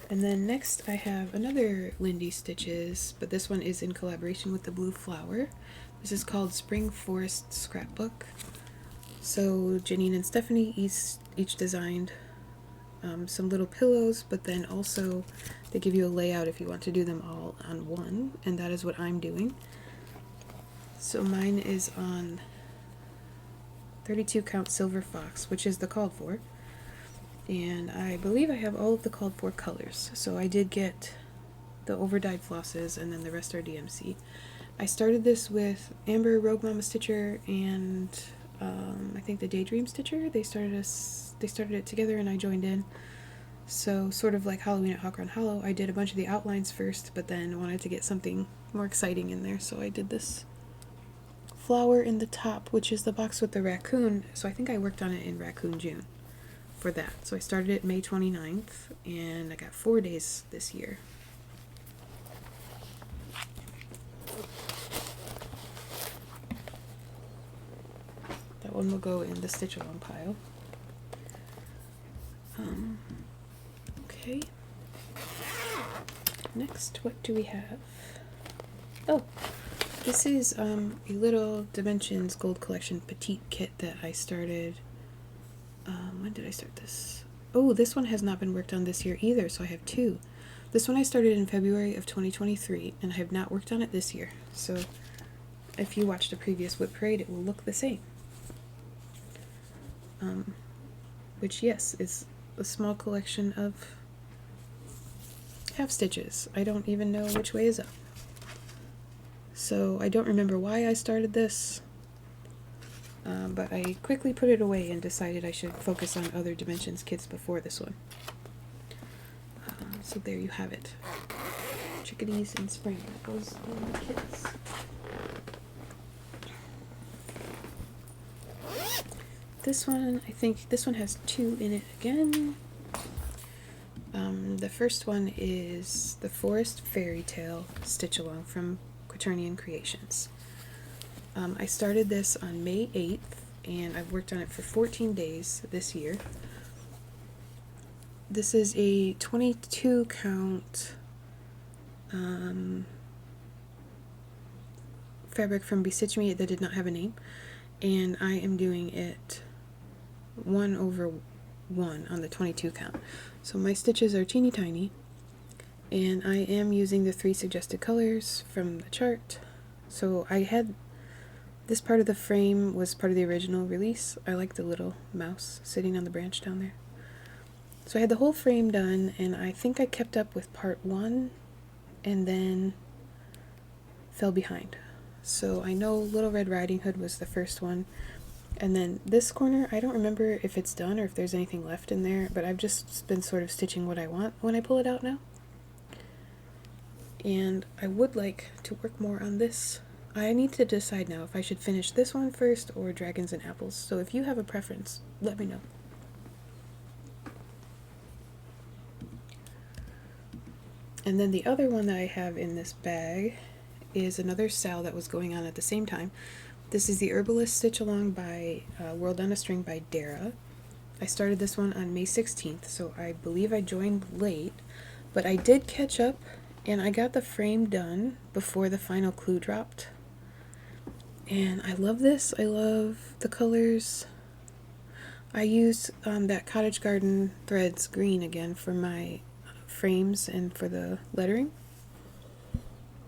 And then next I have another Lindy Stitches, but this one is in collaboration with the Blue Flower. This is called Spring Forest Scrapbook. So Janine and Stephanie each designed some little pillows, but then also they give you a layout if you want to do them all on one, and that is what I'm doing. So mine is on 32 count Silver Fox, which is the called for. And I believe I have all of the called for colors. So I did get the overdyed flosses, and then the rest are DMC. I started this with Amber, Rogue Mama Stitcher, and I think the Daydream Stitcher. They started it together, and I joined in. So sort of like Halloween at Hawk Run Hollow, I did a bunch of the outlines first, but then wanted to get something more exciting in there, so I did this flower in the top, which is the box with the raccoon. So I think I worked on it in Raccoon June for that. So I started it May 29th, and I got 4 days this year. That one will go in the stitch along pile. Okay. next, what do we have? Oh, this is a little Dimensions Gold Collection Petite kit that I started. When did I start this? Oh, this one has not been worked on this year either, so I have two. This one I started in February of 2023, and I have not worked on it this year. So if you watched a previous Whip Parade, it will look the same. Which, yes, is a small collection of half stitches. I don't even know which way is up. So I don't remember why I started this, but I quickly put it away and decided I should focus on other Dimensions kits before this one. So there you have it. Chickadees in spring. That was in the kits. This one, I think this one has two in it again. The first one is the Forest Fairy Tale Stitch Along from Quaternion Creations. I started this on May 8th, and I've worked on it for 14 days this year. This is a 22 count fabric from Bestitch Me that did not have a name, and I am doing it 1/1 on the 22 count. So my stitches are teeny tiny, and I am using the 3 suggested colors from the chart. So I had this part of the frame was part of the original release. I like the little mouse sitting on the branch down there. So I had the whole frame done, and I think I kept up with part 1 and then fell behind. So I know Little Red Riding Hood was the first one. And then this corner, I don't remember if it's done or if there's anything left in there, but I've just been sort of stitching what I want when I pull it out now. And I would like to work more on this. I need to decide now if I should finish this one first or Dragons and Apples. So if you have a preference, let me know. And then the other one that I have in this bag is another sale that was going on at the same time. This is the Herbalist Stitch Along by World on a String by Dara. I started this one on May 16th, so I believe I joined late, but I did catch up, and I got the frame done before the final clue dropped. And I love this. I love the colors. I used that Cottage Garden Threads green again for my frames and for the lettering.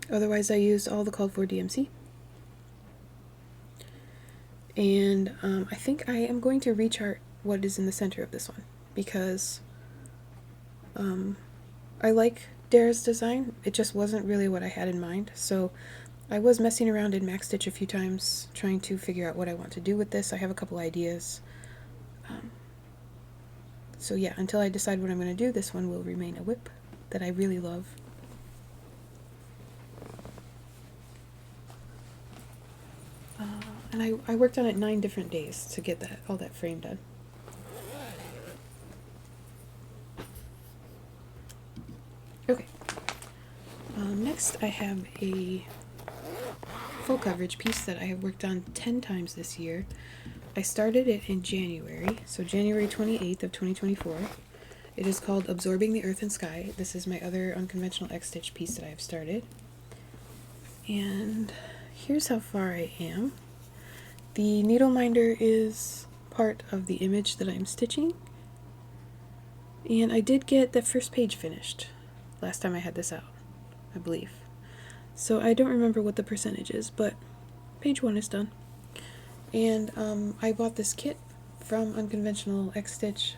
Otherwise, I used all the called for DMC. And I think I am going to rechart what is in the center of this one, because I like Dara's design. It just wasn't really what I had in mind. So I was messing around in Max Stitch a few times trying to figure out what I want to do with this. I have a couple ideas. So yeah, until I decide what I'm going to do, this one will remain a whip that I really love. And I worked on it 9 different days to get all that frame done. Okay. Next I have a full coverage piece that I have worked on 10 times this year. I started it in January, so January 28th of 2024. It is called Absorbing the Earth and Sky. This is my other unconventional X-stitch piece that I have started. And here's how far I am. The needle minder is part of the image that I'm stitching. And I did get the first page finished last time I had this out, I believe. So I don't remember what the percentage is, but page 1 is done. And I bought this kit from Unconventional X-Stitch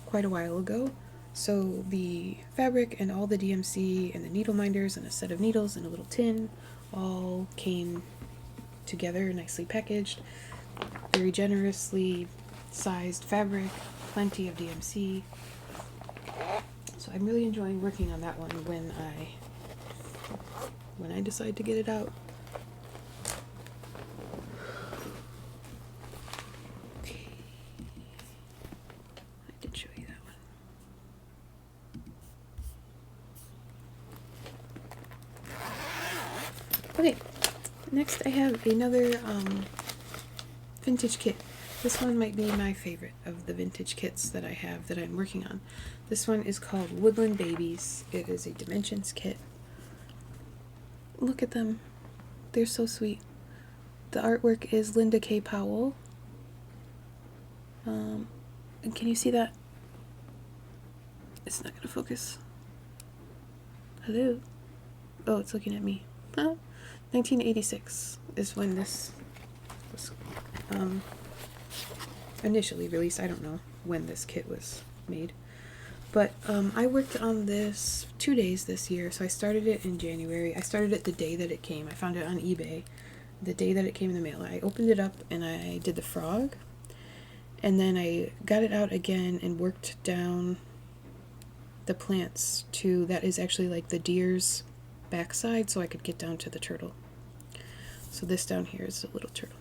quite a while ago. So the fabric and all the DMC and the needle minders and a set of needles and a little tin all came together, nicely packaged, very generously sized fabric, plenty of DMC. So I'm really enjoying working on that one when I decide to get it out. Okay. I did show you that one. Okay. Next I have another vintage kit. This one might be my favorite of the vintage kits that I have that I'm working on. This one is called Woodland Babies. It is a Dimensions kit. Look at them. They're so sweet. The artwork is Linda K. Powell. And can you see that? It's not gonna focus. Hello? Oh, it's looking at me. 1986 is when this was initially released. I don't know when this kit was made. But I worked on this 2 days this year. So I started it in January. I started it the day that it came. I found it on eBay the day that it came in the mail. I opened it up and I did the frog. And then I got it out again and worked down the plants to, that is actually like the deer's backside, so I could get down to the turtle. So this down here is a little turtle.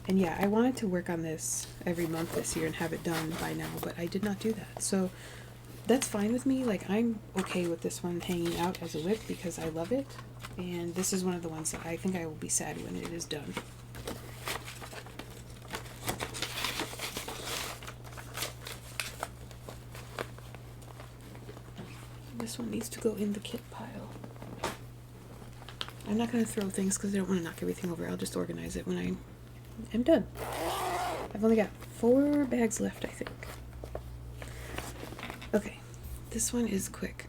And yeah, I wanted to work on this every month this year and have it done by now, but I did not do that. So that's fine with me. Like, I'm okay with this one hanging out as a whip because I love it. And this is one of the ones that I think I will be sad when it is done. This one needs to go in the kit pile. I'm not going to throw things because I don't want to knock everything over. I'll just organize it when I am done. I've only got 4 bags left, I think. Okay, this one is quick.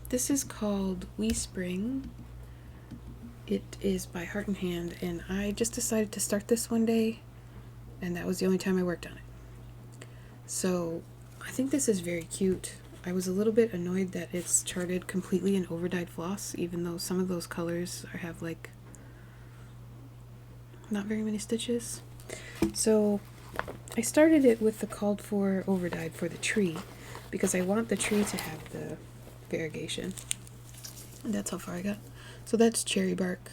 This is called We Spring. It is by Heart and Hand, and I just decided to start this one day, and that was the only time I worked on it. So I think this is very cute. I was a little bit annoyed that it's charted completely in overdyed floss, even though some of those colors have like not very many stitches. So I started it with the called for overdyed for the tree because I want the tree to have the variegation. And that's how far I got. So that's cherry bark.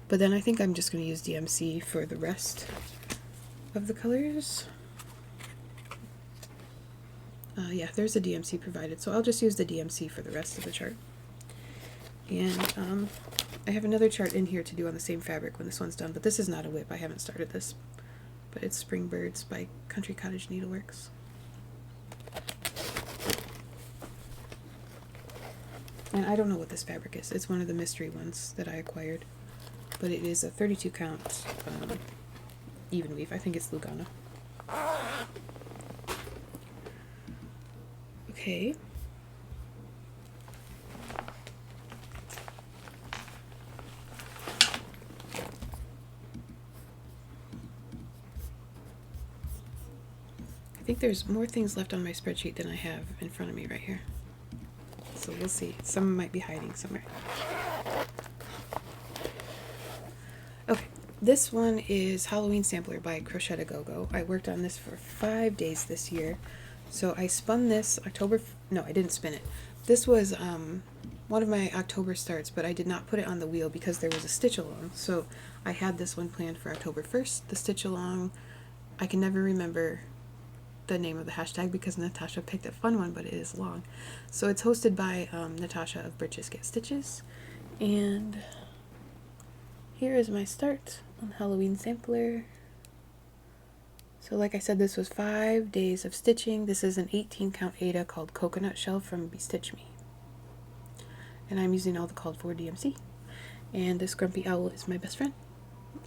But then I think I'm just going to use DMC for the rest of the colors. Yeah, there's a DMC provided, so I'll just use the DMC for the rest of the chart. And I have another chart in here to do on the same fabric when this one's done, but this is not a whip. I haven't started this, but it's Spring Birds by Country Cottage Needleworks. And I don't know what this fabric is. It's one of the mystery ones that I acquired, but it is a 32 count even weave. I think it's Lugano. Okay. I think there's more things left on my spreadsheet than I have in front of me right here. So we'll see. Some might be hiding somewhere. Okay, this one is Halloween Sampler by Crochet A Go Go. I worked on this for 5 days this year. So I spun this no, I didn't spin it. This was one of my October starts, but I did not put it on the wheel because there was a stitch along. So I had this one planned for October 1st. The stitch along, I can never remember the name of the hashtag because Natasha picked a fun one, but it is long. So it's hosted by Natasha of Britches Get Stitches. And here is my start on Halloween Sampler. So like I said, this was 5 days of stitching. This is an 18 count Aida called Coconut Shell from Bestitch Me. And I'm using all the called for DMC. And this grumpy owl is my best friend.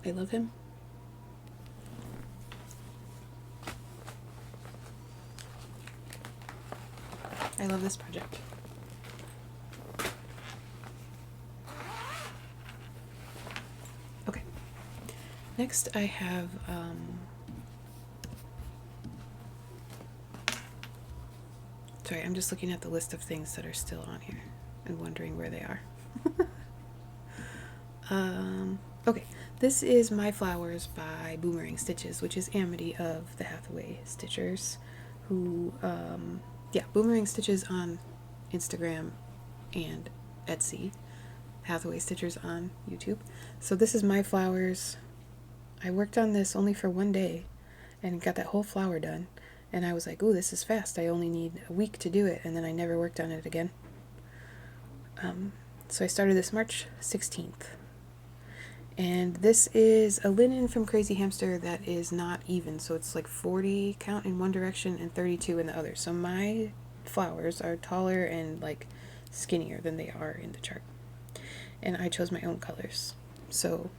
I love him. I love this project. Okay. Next I have sorry, I'm just looking at the list of things that are still on here and wondering where they are. Okay, this is My Flowers by Boomerang Stitches, which is Amity of the Hathaway Stitchers, who, yeah, Boomerang Stitches on Instagram and Etsy, Hathaway Stitchers on YouTube. So this is My Flowers. I worked on this only for 1 day and got that whole flower done. And I was like, ooh, this is fast. I only need a week to do it. And then I never worked on it again. So I started this March 16th. And this is a linen from Crazy Hamster that is not even, so it's like 40 count in one direction and 32 in the other. So my flowers are taller and like skinnier than they are in the chart. And I chose my own colors. So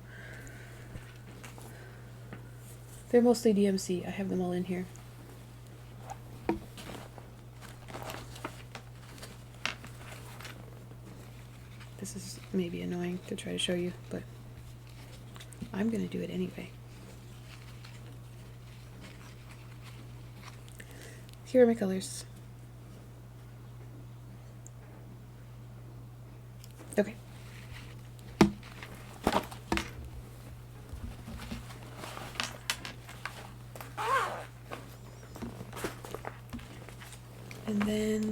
they're mostly DMC. I have them all in here. This is maybe annoying to try to show you, but I'm going to do it anyway. Here are my colors. Okay. And then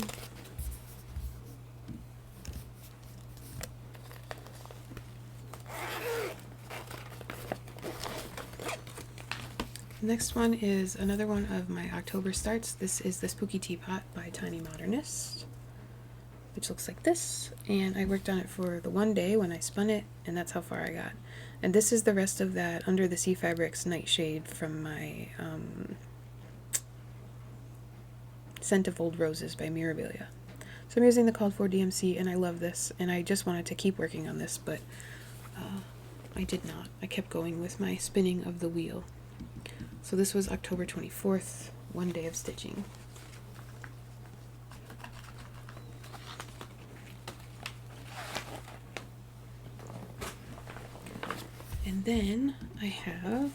the next one is another one of my October starts. This is the Spooky Teapot by Tiny Modernist, which looks like this. And I worked on it for the one day when I spun it, and that's how far I got. And this is the rest of that Under the Sea Fabrics Nightshade from my Scent of Old Roses by Mirabilia. So I'm using the called for DMC, and I love this, and I just wanted to keep working on this, but I did not. I kept going with my spinning of the wheel. So this was October 24th, one day of stitching. And then I have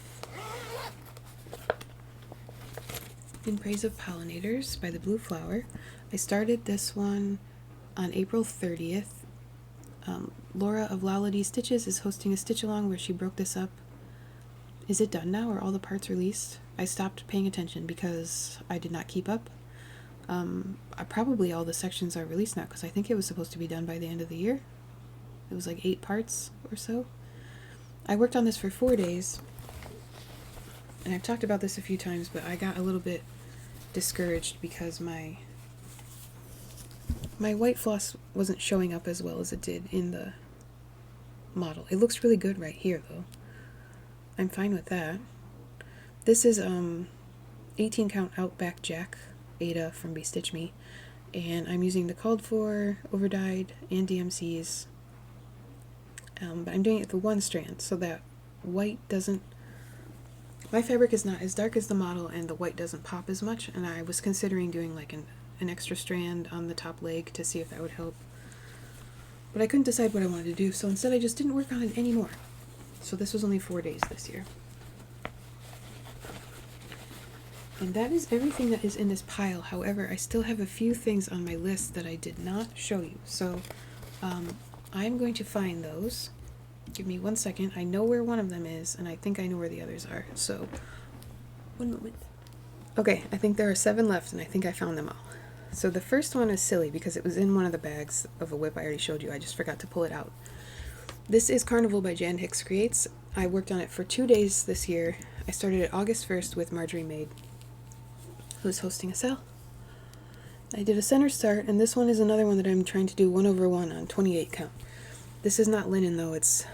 In Praise of Pollinators by the Blue Flower. I started this one on April 30th. Laura of Lalady Stitches is hosting a stitch along where she broke this up. Is it done now? Are all the parts released? I stopped paying attention because I did not keep up. Probably all the sections are released now because I think it was supposed to be done by the end of the year. It was like 8 parts or so. I worked on this for 4 days, and I've talked about this a few times, but I got a little bit discouraged because my white floss wasn't showing up as well as it did in the model. It looks really good right here though. I'm fine with that. This is 18 count Outback Jack Ada from Bestitch Me, and I'm using the called for, overdyed, and DMCs, but I'm doing it for one strand so that white doesn't, my fabric is not as dark as the model and the white doesn't pop as much, and I was considering doing like an extra strand on the top leg to see if that would help, but I couldn't decide what I wanted to do, so instead I just didn't work on it anymore. So this was only 4 days this year. And that is everything that is in this pile. However, I still have a few things on my list that I did not show you. So I'm going to find those. Give me 1 second. I know where one of them is, and I think I know where the others are. So, 1 moment. Okay, I think there are 7 left, and I think I found them all. So the first one is silly because it was in one of the bags of a whip I already showed you. I just forgot to pull it out. This is Carnival by Jan Hicks Creates. I worked on it for 2 days this year. I started it August 1st with Marjorie Maid, who's hosting a sale. I did a center start, and this one is another one that I'm trying to do 1/1 on 28 count. This is not linen though, it's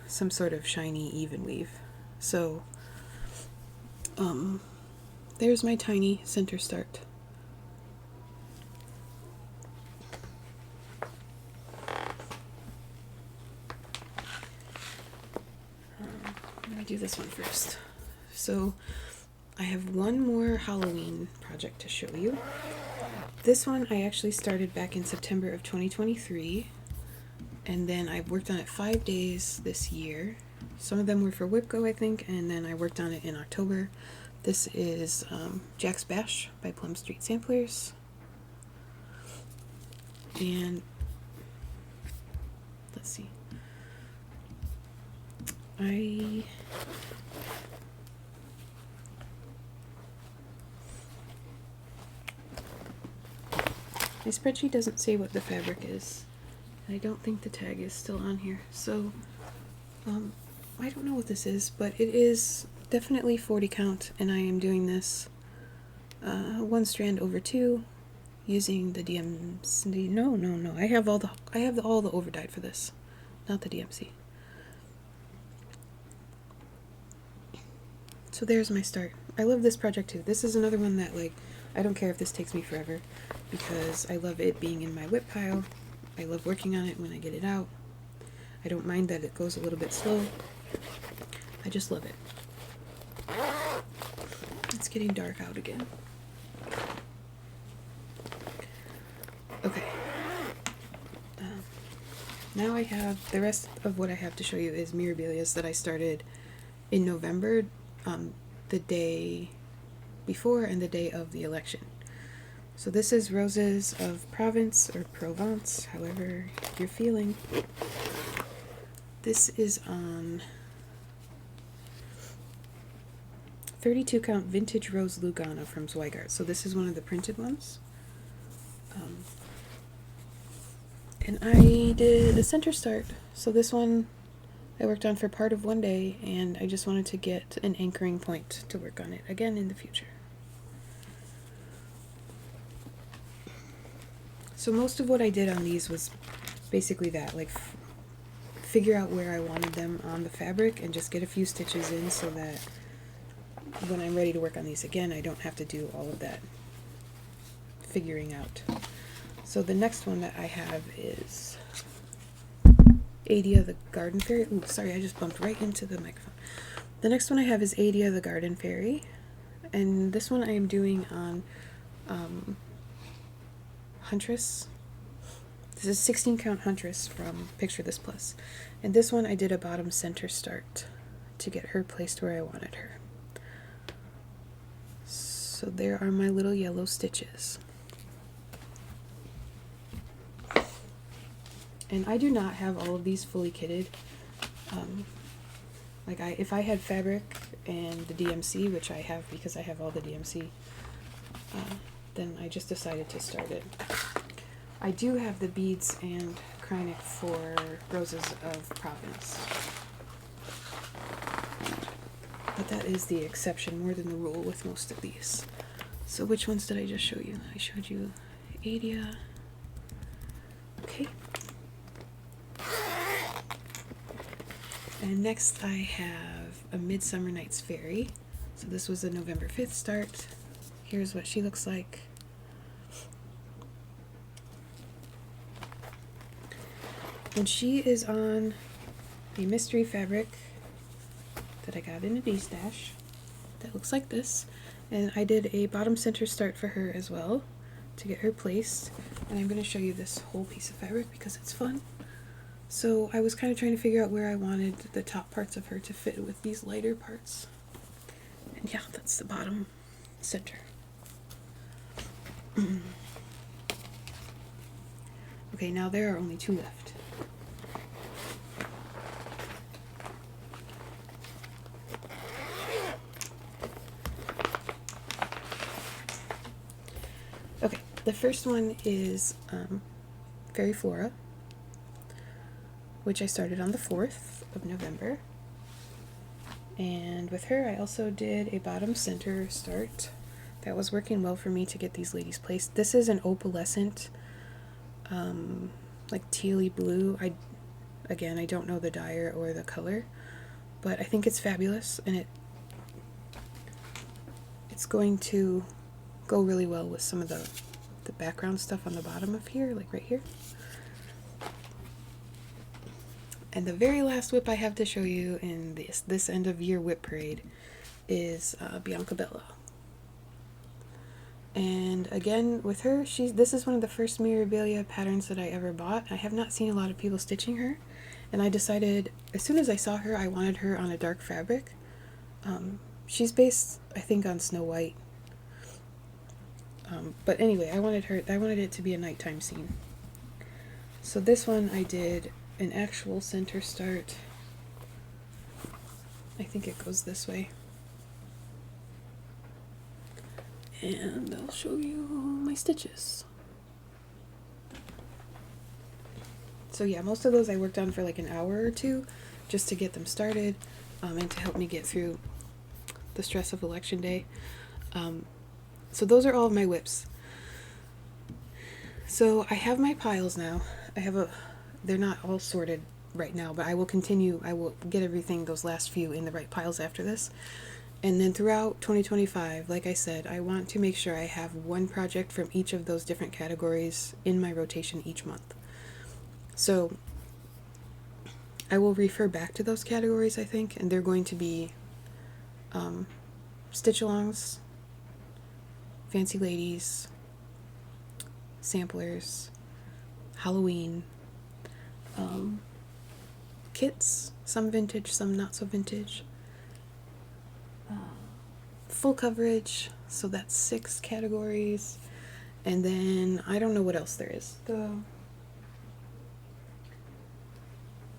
some sort of shiny even weave. So, there's my tiny center start. Let me do this one first. So, I have one more Halloween project to show you. This one I actually started back in September of 2023, and then I worked on it 5 days this year. Some of them were for WhipGo, I think, and then I worked on it in October. This is Jack's Bash by Plum Street Samplers. And let's see. My spreadsheet doesn't say what the fabric is. I don't think the tag is still on here, so I don't know what this is, but it is definitely 40 count, and I am doing this 1 strand over 2 using the DMC. No, I have all the overdyed for this, not the DMC. So there's my start. I love this project too. This is another one that, like, I don't care if this takes me forever because I love it being in my whip pile. I love working on it when I get it out. I don't mind that it goes a little bit slow. I just love it. It's getting dark out again. Okay. Now I have, the rest of what I have to show you is Mirabilias that I started in November, the day before and the day of the election. So this is Roses of Provence, or Provence, however you're feeling. This is on 32 count vintage rose Lugano from Zweigart. So this is one of the printed ones. And I did a center start. So this one I worked on for part of one day, and I just wanted to get an anchoring point to work on it again in the future. So most of what I did on these was basically that, like figure out where I wanted them on the fabric and just get a few stitches in so that when I'm ready to work on these again, I don't have to do all of that figuring out. So the next one that I have is Adia the Garden Fairy. Ooh, sorry, I just bumped right into the microphone. The next one I have is Adia the Garden Fairy, and this one I am doing on Huntress. This is 16 count Huntress from Picture This Plus, and this one I did a bottom center start to get her placed where I wanted her. So there are my little yellow stitches. And I do not have all of these fully kitted. If I had fabric and the DMC, which I have because I have all the DMC, then I just decided to start it. I do have the beads and Kreinik for Roses of Provence. But that is the exception more than the rule with most of these. So which ones did I just show you? I showed you Adia. Okay. And next I have a Midsummer Night's Fairy. So this was a November 5th start. Here's what she looks like. And she is on a mystery fabric that I got in a D-stash that looks like this. And I did a bottom center start for her as well to get her placed. And I'm going to show you this whole piece of fabric because it's fun. So I was kind of trying to figure out where I wanted the top parts of her to fit with these lighter parts. And yeah, that's the bottom center. Okay, now there are only 2 left. Okay, the first one is Fairy Flora, which I started on the 4th of November. And with her, I also did a bottom center start. That was working well for me to get these ladies placed. This is an opalescent, like tealy blue. Again, I don't know the dyer or the color, but I think it's fabulous, and it's going to go really well with some of the background stuff on the bottom of here, like right here. And the very last whip I have to show you in this end of year whip parade is Bianca Bella. And again, with her, this is one of the first Mirabilia patterns that I ever bought. I have not seen a lot of people stitching her, and I decided as soon as I saw her, I wanted her on a dark fabric. She's based, I think, on Snow White. But anyway, I wanted it to be a nighttime scene. So this one I did an actual center start. I think it goes this way. And I'll show you my stitches. So yeah, most of those I worked on for like an hour or two just to get them started, and to help me get through the stress of election day. So those are all of my whips. So I have my piles now. They're not all sorted right now, but I will continue. I will get everything, those last few, in the right piles after this. And then throughout 2025, like I said, I want to make sure I have one project from each of those different categories in my rotation each month. So I will refer back to those categories, I think, and they're going to be stitch-alongs, fancy ladies, samplers, Halloween, kits, some vintage, some not so vintage, full coverage, so that's 6 categories, and then I don't know what else there is.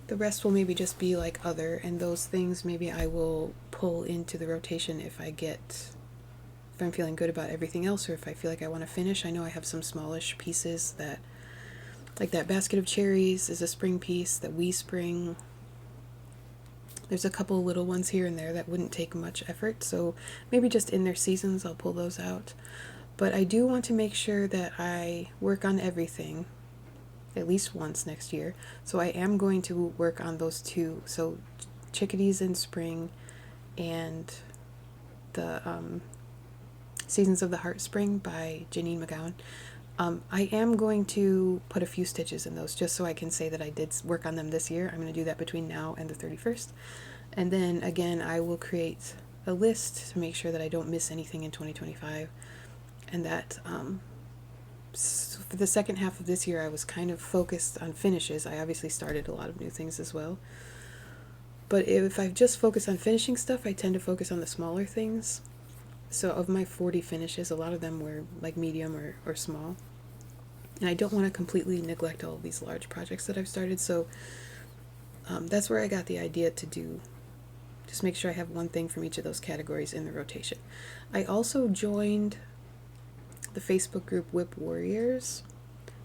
The rest will maybe just be like other, and those things maybe I will pull into the rotation if I'm feeling good about everything else, or if I feel like I want to finish. I know I have some smallish pieces that, like that basket of cherries is a spring piece that we spring. There's a couple little ones here and there that wouldn't take much effort, so maybe just in their seasons I'll pull those out. But I do want to make sure that I work on everything at least once next year. So I am going to work on those 2. So Chickadees in Spring and the Seasons of the Heart Spring by Janine McGowan. I am going to put a few stitches in those just so I can say that I did work on them this year. I'm going to do that between now and the 31st. And then again, I will create a list to make sure that I don't miss anything in 2025. And that for the second half of this year, I was kind of focused on finishes. I obviously started a lot of new things as well. But if I just focus on finishing stuff, I tend to focus on the smaller things. So of my 40 finishes, a lot of them were like medium or small. And I don't want to completely neglect all of these large projects that I've started. So that's where I got the idea to just make sure I have one thing from each of those categories in the rotation. I also joined the Facebook group Whip Warriors,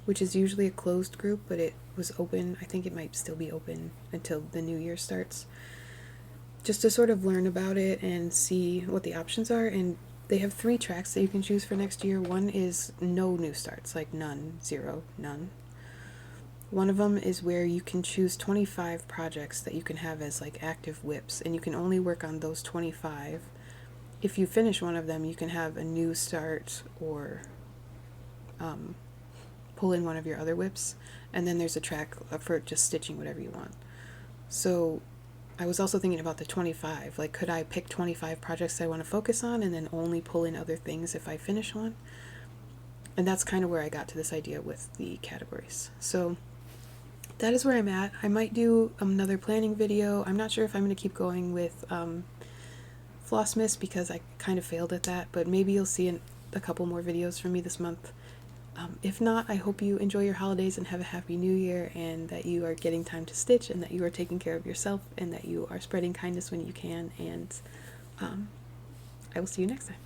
which is usually a closed group, but it was open. I think it might still be open until the new year starts, just to sort of learn about it and see what the options are. And they have 3 tracks that you can choose for next year. One is no new starts, like none, 0, none. One of them is where you can choose 25 projects that you can have as like active whips, and you can only work on those 25. If you finish one of them, you can have a new start or pull in one of your other whips, and then there's a track for just stitching whatever you want. So I was also thinking about the 25. Like, could I pick 25 projects that I want to focus on and then only pull in other things if I finish one? And that's kind of where I got to this idea with the categories. So that is where I'm at. I might do another planning video. I'm not sure if I'm going to keep going with Flossmas because I kind of failed at that, but maybe you'll see a couple more videos from me this month. If not, I hope you enjoy your holidays and have a happy new year, and that you are getting time to stitch, and that you are taking care of yourself, and that you are spreading kindness when you can, and I will see you next time.